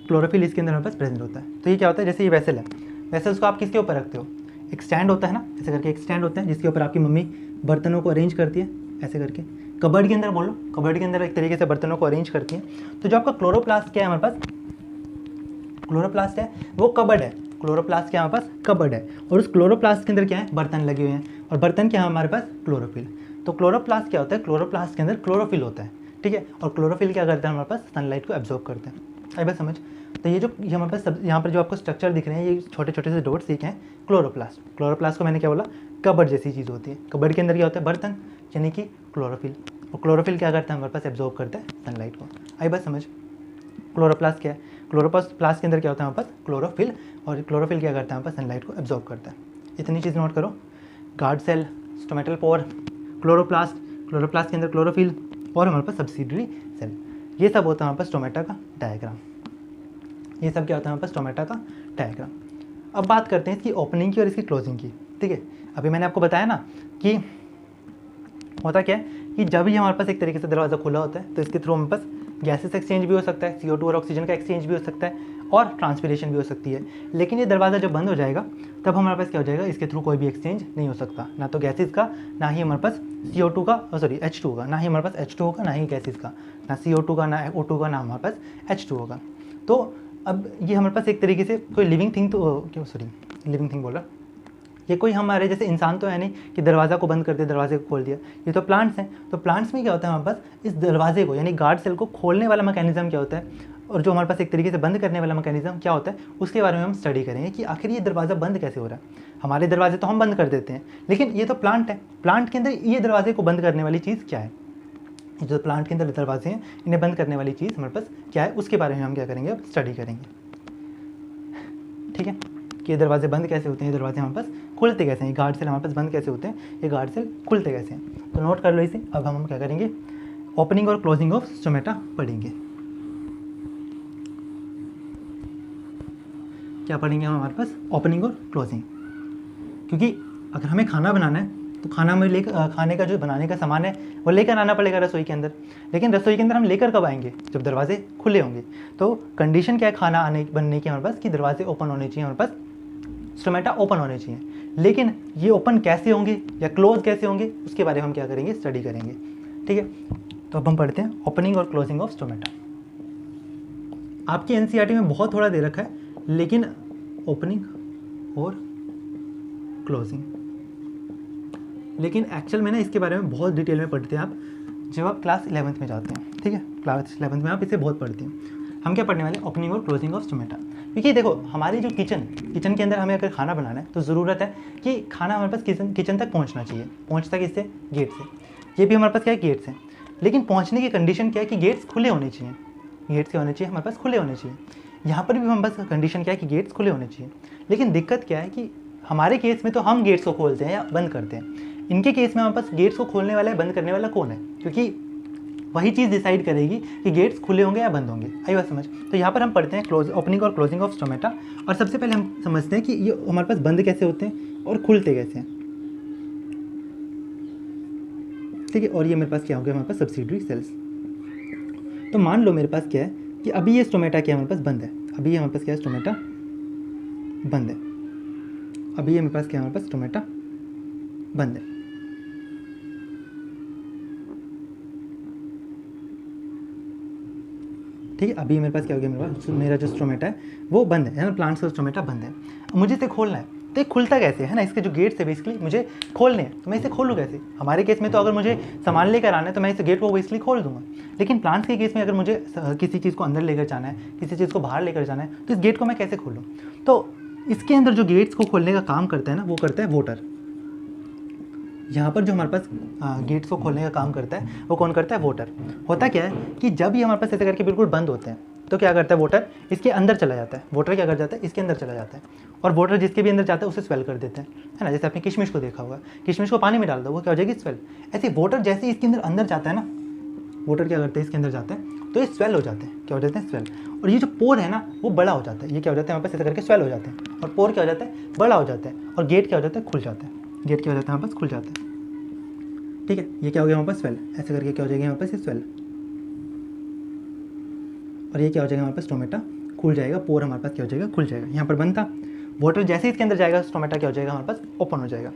क्लोरोफिल इसके अंदर हमारे पास प्रेजेंट होता है। तो ये क्या होता है, जैसे ये वेसल है, वेसल्स को आप किसके ऊपर रखते हो, एक स्टैंड होता है ना, ऐसे करके एक स्टैंड होता है जिसके ऊपर आपकी मम्मी बर्तनों को अरेंज करती है, ऐसे करके। कबर्ड के अंदर बोलो, कबर्ड के अंदर एक तरीके से बर्तनों को अरेंज करती है। तो जो आपका क्लोरोप्लास्ट क्या है हमारे पास, क्लोरोप्लास्ट है वो कबर्ड है। क्लोरोप्लास्ट क्या है हमारे पास, कबर्ड है। और उस क्लोरोप्लास्ट के अंदर क्या है, बर्तन लगे हुए हैं, और बर्तन क्या है हमारे पास, क्लोरोफिल। तो क्लोरोप्लास्ट क्या होता है, क्लोरोप्लास्ट के अंदर क्लोरोफिल होता है, ठीक है। और क्लोरोफिल क्या करता है हमारे पास, सनलाइट को एब्जॉर्ब करते हैं। आई बात समझ। तो ये हमारे पास यहाँ पर जो आपको स्ट्रक्चर दिख रहे हैं, ये छोटे छोटे से डॉट्स दिखे हैं, क्लोरोप्लास्ट। क्लोरोप्लास्ट को मैंने क्या बोला, कबर्ड जैसी चीज़ होती है। कबर्ड के अंदर क्या होता है, बर्तन, यानी कि क्लोरोफिल। और क्लोरोफिल क्या करता है हमारे पास, एब्जॉर्ब करता है सनलाइट को। आई बात समझ। क्लोरोप्लास्ट क्या है, क्लोरोप्लास्ट के अंदर क्या होता है हमारे पास, क्लोरोफिल। और क्लोरोफिल क्या करता है हमारे पास, सनलाइट को एब्जॉर्ब करता है। इतनी चीज़ नोट करो, guard cell, stomatal pore, chloroplast, chloroplast के अंदर क्लोरोफिल, और हमारे पास सबसिडरी सेल। ये सब होता है हमारे पास स्टोमेटा का डायग्राम। ये सब क्या होता है हमारे पास, स्टोमेटा का डायग्राम। अब बात करते हैं इसकी ओपनिंग की और इसकी क्लोजिंग की, ठीक है। अभी मैंने आपको बताया ना कि होता क्या है कि जब भी हमारे पास एक तरीके से दरवाज़ा खुला होता है तो इसके थ्रू हमारे पास गैसेस एक्सचेंज भी हो सकता है, CO2 और ऑक्सीजन का एक्सचेंज भी हो सकता है, और ट्रांसपिरेशन भी हो सकती है। लेकिन ये दरवाज़ा जब बंद हो जाएगा तब हमारे पास क्या हो जाएगा, इसके थ्रू कोई भी एक्सचेंज नहीं हो सकता, ना तो गैसेस का, ना ही हमारे पास CO2 का, H2 का, ना ही हमारे पास H2 का, ना ही गैसेस का, ना CO2 का, ना O2 का, ना हमारे पास H2 का। तो अब ये हमारे पास एक तरीके से कोई लिविंग थिंग तो लिविंग थिंग बोला, ये कोई हमारे जैसे इंसान तो है नहीं कि दरवाज़ा को बंद कर दिया, दरवाजे को खोल दिया। ये तो प्लांट्स हैं। तो प्लांट्स में क्या होता है हमारे पास, इस दरवाजे को यानी गार्ड सेल को खोलने वाला मैकेनिज्म क्या होता है, और जो हमारे पास एक तरीके से बंद करने वाला मैकेनिज्म क्या होता है, उसके बारे में हम स्टडी करेंगे कि आखिर ये दरवाज़ा बंद कैसे हो रहा है। हमारे दरवाजे तो हम बंद कर देते हैं, लेकिन ये तो प्लांट है, प्लांट के अंदर ये दरवाजे को बंद करने वाली चीज़ क्या है, जो प्लांट के अंदर दरवाजे हैं इन्हें बंद करने वाली चीज़ हमारे पास क्या है, उसके बारे में हम क्या करेंगे, अब स्टडी करेंगे, ठीक है। कि ये दरवाजे बंद कैसे होते हैं, ये दरवाजे हमारे पास खुलते कैसे हैं, ये गार्ड सेल हमारे पास बंद कैसे होते हैं, ये गार्ड सेल खुलते कैसे हैं। तो नोट कर लो इसे। अब हम क्या करेंगे, ओपनिंग और क्लोजिंग ऑफ स्टोमेटा पढ़ेंगे। क्या पढ़ेंगे हम हमारे पास, ओपनिंग और क्लोजिंग। क्योंकि अगर हमें खाना बनाना है तो खाना में खाने का जो बनाने का सामान है वो लेकर आना पड़ेगा रसोई के अंदर। लेकिन रसोई के अंदर हम लेकर कब आएंगे, जब दरवाजे खुले होंगे। तो कंडीशन क्या है खाना बनने की हमारे पास, कि दरवाजे ओपन होने चाहिए, हमारे पास स्टोमेटा ओपन होने चाहिए। लेकिन ये ओपन कैसे होंगे या क्लोज कैसे होंगे, उसके बारे में हम क्या करेंगे, स्टडी करेंगे, ठीक है। तो अब हम पढ़ते हैं ओपनिंग और क्लोजिंग ऑफ स्टोमेटा। आपकी NCERT में बहुत थोड़ा दे रखा है, लेकिन ओपनिंग और क्लोजिंग, लेकिन एक्चुअल में ना इसके बारे में बहुत डिटेल में पढ़ते हैं आप जब आप क्लास 11th में जाते हैं, ठीक है। क्लास 11th में आप इसे बहुत पढ़ते हैं। हम क्या पढ़ने वाले, ओपनिंग और क्लोजिंग ऑफ स्टोमेटा। क्योंकि देखो हमारी जो किचन के अंदर हमें अगर खाना बनाना है तो ज़रूरत है कि खाना हमारे पास किचन तक पहुंचना चाहिए। पहुंचता किससे, गेट से। ये भी हमारे पास क्या है, गेट से। लेकिन पहुंचने की कंडीशन क्या है कि गेट्स खुले होने चाहिए, गेट से होने चाहिए, हमारे पास खुले होने चाहिए। यहाँ पर भी हमारे पास कंडीशन क्या है कि गेट्स खुले होने चाहिए। लेकिन दिक्कत क्या है कि हमारे केस में तो हम गेट्स को खोलते हैं या बंद करते हैं, इनके केस में हमारे पास गेट्स को खोलने वाला है, बंद करने वाला कौन है, क्योंकि वही चीज़ डिसाइड करेगी कि गेट्स खुले होंगे या बंद होंगे। आई बात समझ। तो यहाँ पर हम पढ़ते हैं ओपनिंग और क्लोजिंग ऑफ स्टोमेटा। और सबसे पहले हम समझते हैं कि ये हमारे पास बंद कैसे होते हैं और खुलते कैसे हैं। ठीक है। और ये मेरे पास क्या हो गया, हमारे पास सब्सिडरी सेल्स। तो मान लो मेरे पास क्या है कि अभी ये स्टोमेटा क्या हमारे पास बंद है, अभी ये हमारे पास क्या है, स्टोमेटा बंद है। अभी ये मेरे पास क्या है, हमारे पास स्टोमेटा बंद है। ठीक है, अभी मेरे पास क्या हो गया, मेरा जो स्टोमेटा है वो बंद है ना, प्लांट्स का स्टोमेटा बंद है। मुझे इसे खोलना है, तो ये खुलता कैसे है ना, इसके जो गेट्स है बेसिकली मुझे खोलने हैं, तो मैं इसे खोलूँ कैसे। हमारे केस में तो अगर मुझे सामान लेकर आना है तो मैं इस गेट को बेसिकली खोल दूंगा, लेकिन प्लांट्स के केस में अगर मुझे किसी चीज़ को अंदर लेकर जाना है, किसी चीज़ को बाहर लेकर जाना है, तो इस गेट को मैं कैसे खोलूँ। तो इसके अंदर जो गेट्स को खोलने का काम करता है ना, वो करता है वोटर। यहाँ पर जो हमारे पास गेट्स को खोलने का काम करता है वो कौन करता है, वोटर। होता क्या है कि जब ये हमारे पास ऐसे करके बिल्कुल बंद होते हैं तो क्या करता है वोटर, इसके अंदर चला जाता है। वोटर क्या कर जाता है, इसके अंदर चला जाता है, और वोटर जिसके भी अंदर जाता है उसे स्वेल कर देते हैं, है ना। जैसे आपने किशमिश को देखा होगा, किशमिश को पानी में डाल दो वो क्या हो जाएगी, स्वेल। ऐसे वोटर जैसे इसके अंदर जाता है ना, वोटर क्या करते हैं, इसके अंदर जाते हैं तो ये स्वेल हो जाते हैं, क्या हो जाते हैं, स्वेल। और ये जो पोर है ना वो बड़ा हो जाता है, ये क्या हो जाता है हमारे पास ऐसे करके स्वेल हो जाते हैं, और पोर क्या हो जाता है, बड़ा हो जाता है, और गेट क्या हो जाता है, खुल जाता है। गेट क्या हो जाता है हमारे पास, खुल जाता है। ठीक है, ये क्या हो गया हमारे पास, स्वेल। ऐसे करके क्या हो जाएगा हमारे पास, ये स्वेल। और ये क्या हो जाएगा हमारे पास, स्टोमेटा खुल जाएगा, पोर हमारे पास क्या हो जाएगा, खुल जाएगा। यहाँ पर बंद था, वाटर जैसे इसके अंदर जाएगा स्टोमेटा क्या हो जाएगा हमारे पास, ओपन हो जाएगा।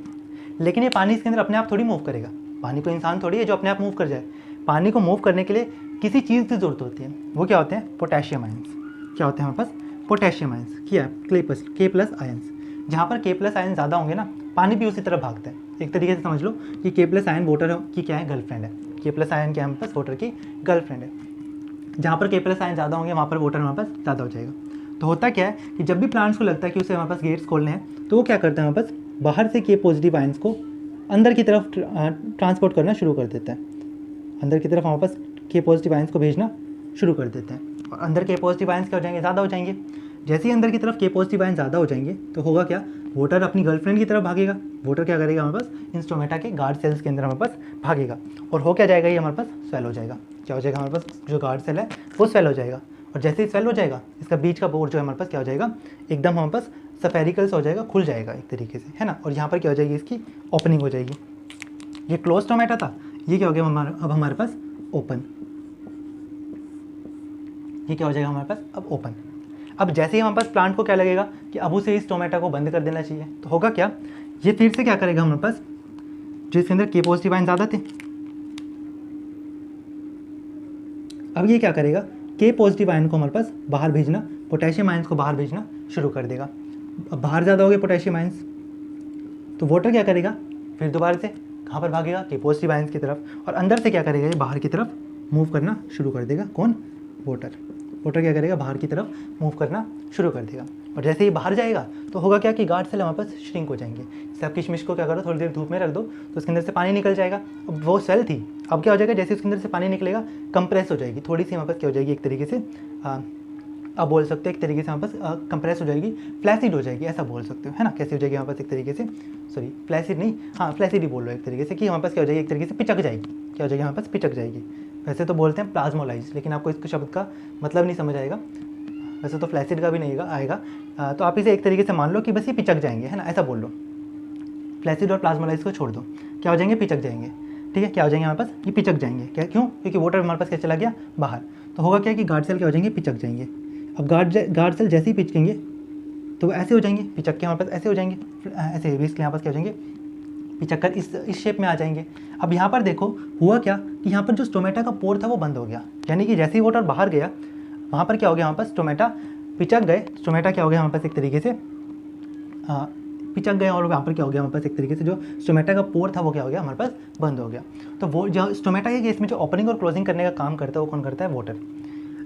लेकिन ये पानी इसके अंदर अपने आप थोड़ी मूव करेगा, पानी को इंसान थोड़ी है जो अपने आप मूव कर जाए। पानी को मूव करने के लिए किसी चीज़ की ज़रूरत होती है, वो क्या होते हैं, पोटेशियम आयंस। क्या होते हैं हमारे पास, पोटेशियम आयंस। क्या के प्लस आयंस। जहाँ पर के प्लस आयन ज़्यादा होंगे ना, पानी भी उसी तरफ भागता है। एक तरीके से समझ लो कि के प्लस आयन वाटर की क्या है, गर्लफ्रेंड है। के प्लस आयन क्या है हमारे पास, वाटर की गर्लफ्रेंड है। जहाँ पर के प्लस आयन ज़्यादा होंगे वहाँ पर वाटर हमारे पास ज़्यादा हो जाएगा। तो होता क्या है कि जब भी प्लांट्स को लगता है कि उसे हमारे पास गेट्स खोलने हैं, तो वो क्या करते हैं, हमारे पास बाहर से के पॉजिटिव आयंस को अंदर की तरफ ट्रांसपोर्ट करना शुरू कर देता है। अंदर की तरफ हमारे पास के पॉजिटिव आयंस को भेजना शुरू कर देते हैं, और अंदर के पॉजिटिव आयंस क्या हो जाएंगे, ज़्यादा हो जाएंगे। जैसे ही अंदर की तरफ के पॉजिटिव आयन ज़्यादा हो जाएंगे तो होगा क्या, वाटर अपनी गर्लफ्रेंड की तरफ भागेगा। वाटर क्या करेगा, हमारे पास इन स्टोमेटा के गार्ड सेल्स के अंदर हमारे पास भागेगा, और हो क्या जाएगा, ये हमारे पास स्वेल हो जाएगा। क्या हो जाएगा, हमारे पास जो गार्ड सेल है वो स्वेल हो जाएगा। और जैसे ही स्वेल हो जाएगा, इसका बीच का बोर्ड जो है हमारे पास क्या हो जाएगा, एकदम हमारे पास सफेरिकल्स हो जाएगा, खुल जाएगा एक तरीके से, है ना। और यहाँ पर क्या हो जाएगी, इसकी ओपनिंग हो जाएगी। ये क्लोज स्टोमेटा था, ये क्या हो गया अब हमारे पास ओपन। ये क्या हो जाएगा हमारे पास, अब ओपन। अब जैसे ही हमारे पास प्लांट को क्या लगेगा कि अब उसे इस टोमेटा को बंद कर देना चाहिए, तो होगा क्या, ये फिर से क्या करेगा हमारे पास, जो इसके अंदर के पॉजिटिव आयन ज़्यादा थे, अब ये क्या करेगा, के पॉजिटिव आयन को हमारे पास बाहर भेजना, पोटेशियम आयंस को बाहर भेजना शुरू कर देगा। अब बाहर ज़्यादा हो गए पोटेशियम आयंस, तो वाटर क्या करेगा, फिर दोबारा से कहाँ पर भागेगा, के पॉजिटिव आयंस की तरफ, और अंदर से क्या करेगा, ये बाहर की तरफ मूव करना शुरू कर देगा। कौन, वाटर। वाटर क्या करेगा, बाहर की तरफ मूव करना शुरू कर देगा। और जैसे ही बाहर जाएगा तो होगा क्या कि गार्ड सेल हमारे पास श्रिंक हो जाएंगे। जैसे आप किशमिश को क्या करो, थोड़ी देर धूप में रख दो तो उसके अंदर से पानी निकल जाएगा। अब वो सेल थी, अब क्या हो जाएगा, जैसे उसके अंदर से पानी निकलेगा कंप्रेस हो जाएगी, थोड़ी सी हमारे पास क्या हो जाएगी, एक तरीके से आप बोल सकते हो एक तरीके से हमारे पास कंप्रेस हो जाएगी, फ्लैसिड हो जाएगी, ऐसा बोल सकते हो, है ना। कैसे हो जाएगी हमारे पास एक तरीके से, सॉरी फ्लैसिड नहीं, हाँ फ्लैसिड ही बोल लो एक तरीके से, कि हमारे पास क्या हो जाएगी, एक तरीके से पिचक जाएगी। क्या हो जाएगी, हमारे पास पिचक जाएगी। वैसे तो बोलते हैं प्लाज्मोलाइज, लेकिन आपको इस शब्द का मतलब नहीं समझ आएगा, वैसे तो फ्लैसिड का भी नहीं आएगा, तो आप इसे एक तरीके से मान लो कि बस ये पिचक जाएंगे, है ना, ऐसा बोल लो। फ्लैसिड और प्लाज्मोलाइज को छोड़ दो, क्या हो जाएंगे, पिचक जाएंगे। ठीक है, क्या हो जाएंगे हमारे पास, ये पिचक जाएंगे। क्या, क्यों, क्योंकि वाटर हमारे पास क्या चला गया बाहर, तो होगा क्या कि गार्ड सेल क्या हो जाएंगे, पिचक जाएंगे। अब गार्ड सेल जैसे ही पिचकेंगे तो वो ऐसे हो जाएंगे, पिचक के हमारे पास ऐसे हो जाएंगे, ऐसे इसके यहाँ पास क्या हो जाएंगे, पिचक कर इस शेप में आ जाएंगे। अब यहाँ पर देखो हुआ क्या कि यहाँ पर जो स्टोमेटा का पोर था वो बंद हो गया, यानी कि जैसे ही वाटर बाहर गया वहाँ पर क्या हो गया, हमारे पास स्टोमेटा पिचक गए, स्टोमेटा क्या हो गया हमारे पास एक तरीके से पिचक गए, और वहाँ पर क्या हो गया हमारे पास एक तरीके से जो स्टोमेटा का पोर था वो क्या हो गया, हमारे पास बंद हो गया। तो वो जो स्टोमेटा के केस में जो ओपनिंग और क्लोजिंग करने का काम करता है वो कौन करता है, वाटर।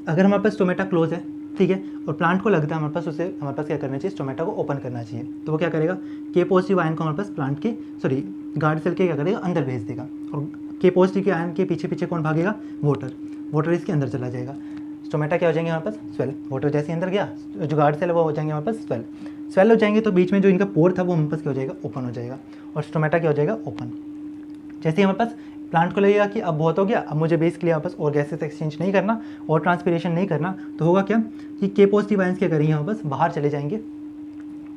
अगर हमारे पास स्टोमेटा क्लोज है, ठीक है, और प्लांट को लगता है हमारे पास, उसे हमारे पास क्या करना चाहिए, स्टोमेटा को ओपन करना चाहिए, तो वो क्या करेगा, के पॉजिटिव आयन को हमारे पास प्लांट के गार्ड सेल के क्या करेगा, अंदर भेज देगा, और के पॉजिटिव के आयन के पीछे पीछे कौन भागेगा, वाटर इसके अंदर चला जाएगा। स्टोमेटा क्या हो जाएंगे हमारे पास, स्वेल। वाटर जैसे ही अंदर गया, जो गार्ड सेल है वो हो जाएंगे हमारे पास स्वेल हो जाएंगे, तो बीच में जो इनका पोर था वो हमारे पास क्या हो जाएगा, ओपन हो जाएगा, और स्टोमेटा क्या हो जाएगा, ओपन। जैसे ही हमारे पास प्लांट को लगेगा कि अब बहुत हो गया, अब मुझे बेसिकली यहाँ पास और गैसेस एक्सचेंज नहीं करना और ट्रांसपिरेशन नहीं करना, तो होगा क्या कि के पॉजिटिव आयंस क्या करेंगे, यहाँ पास बाहर चले जाएंगे,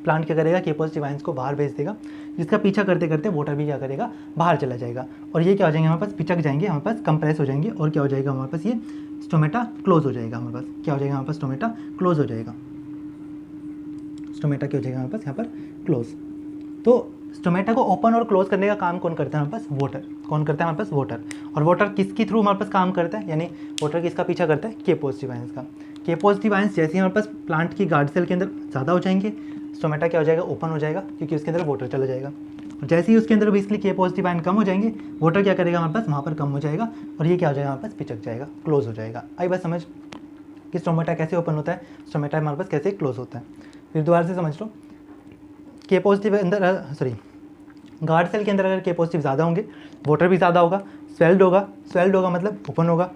प्लांट क्या करेगा, के पॉजिटिव आयंस को बाहर भेज देगा, जिसका पीछा करते करते वाटर भी क्या करेगा, बाहर चला जाएगा। और ये क्या हो जाएंगे, हमारे पास पिचक जाएंगे, हमारे पास कंप्रेस हो जाएंगे, और क्या हो जाएगा हमारे पास, ये स्टोमेटा क्लोज हो जाएगा। हमारे पास क्या हो जाएगा, हमारे पास स्टोमेटा क्लोज हो जाएगा। स्टोमेटा क्या हो जाएगा हमारे पास यहाँ पर, क्लोज। तो स्टोमेटा को ओपन और क्लोज करने का काम कौन करता है हमारे पास, वाटर। कौन करता है हमारे पास, वाटर। और वाटर किसके थ्रू हमारे पास काम करता है, यानी वाटर किसका पीछा करता है, के पॉजिटिव आयंस का। के पॉजिटिव आयंस जैसे ही हमारे पास प्लांट की गार्ड सेल के अंदर ज़्यादा हो जाएंगे, स्टोमेटा क्या हो जाएगा, ओपन हो जाएगा, क्योंकि उसके अंदर वाटर चला जाएगा। और जैसे ही उसके अंदर बेसिकली के पॉजिटिव आयन कम हो जाएंगे, वाटर क्या करेगा हमारे पास, वहाँ पर कम हो जाएगा, और ये क्या हो जाएगा हमारे पास, पिचक जाएगा, क्लोज हो जाएगा। आई बात समझ कि स्टोमेटा कैसे ओपन होता है, स्टोमेटा हमारे पास कैसे क्लोज होता है। फिर दोबारा से समझ लो, के पॉजिटिव अंदर गार्ड सेल के अंदर अगर के पॉजिटिव ज़्यादा होंगे, वाटर भी ज़्यादा होगा, स्वेल्ड होगा मतलब ओपन होगा,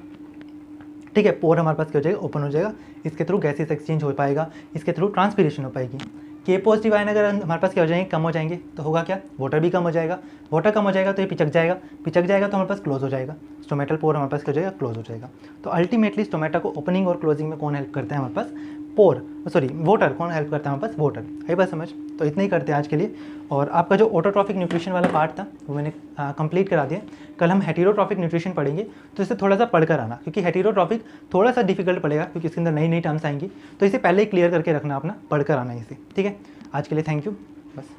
ठीक है। पोर हमारे पास क्या हो जाएगा, ओपन हो जाएगा, इसके थ्रू गैसेस एक्सचेंज हो पाएगा, इसके थ्रू ट्रांसपिरेशन हो पाएगी। के पॉजिटिव आयन अगर हमारे पास क्या हो जाएंगे, कम हो जाएंगे, तो होगा क्या, वाटर भी कम हो जाएगा, वाटर कम हो जाएगा तो ये पिचक जाएगा तो हमारे पास क्लोज हो जाएगा, स्टोमेटल पोर हमारे पास क्या हो जाएगा, क्लोज हो जाएगा। तो अल्टीमेटली स्टोमेटा को ओपनिंग और क्लोजिंग में कौन हेल्प करता है हमारे पास, वाटर कौन हेल्प करता है हमारे पास, वाटर। आई बात समझ। तो इतना ही करते हैं आज के लिए। और आपका जो ऑटोट्रॉफिक न्यूट्रिशन वाला पार्ट था वो मैंने कंप्लीट करा दिया। कल हम हेटेरोट्रॉफिक न्यूट्रिशन पढ़ेंगे, तो इसे थोड़ा सा पढ़कर आना, क्योंकि हेटेरोट्रॉफिक थोड़ा सा डिफिकल्ट पड़ेगा, क्योंकि इसके अंदर नई नई टर्म्स आएंगी, तो इसे पहले ही क्लियर करके रखना अपना, पढ़कर आना इसे, ठीक है। आज के लिए थैंक यू, बस।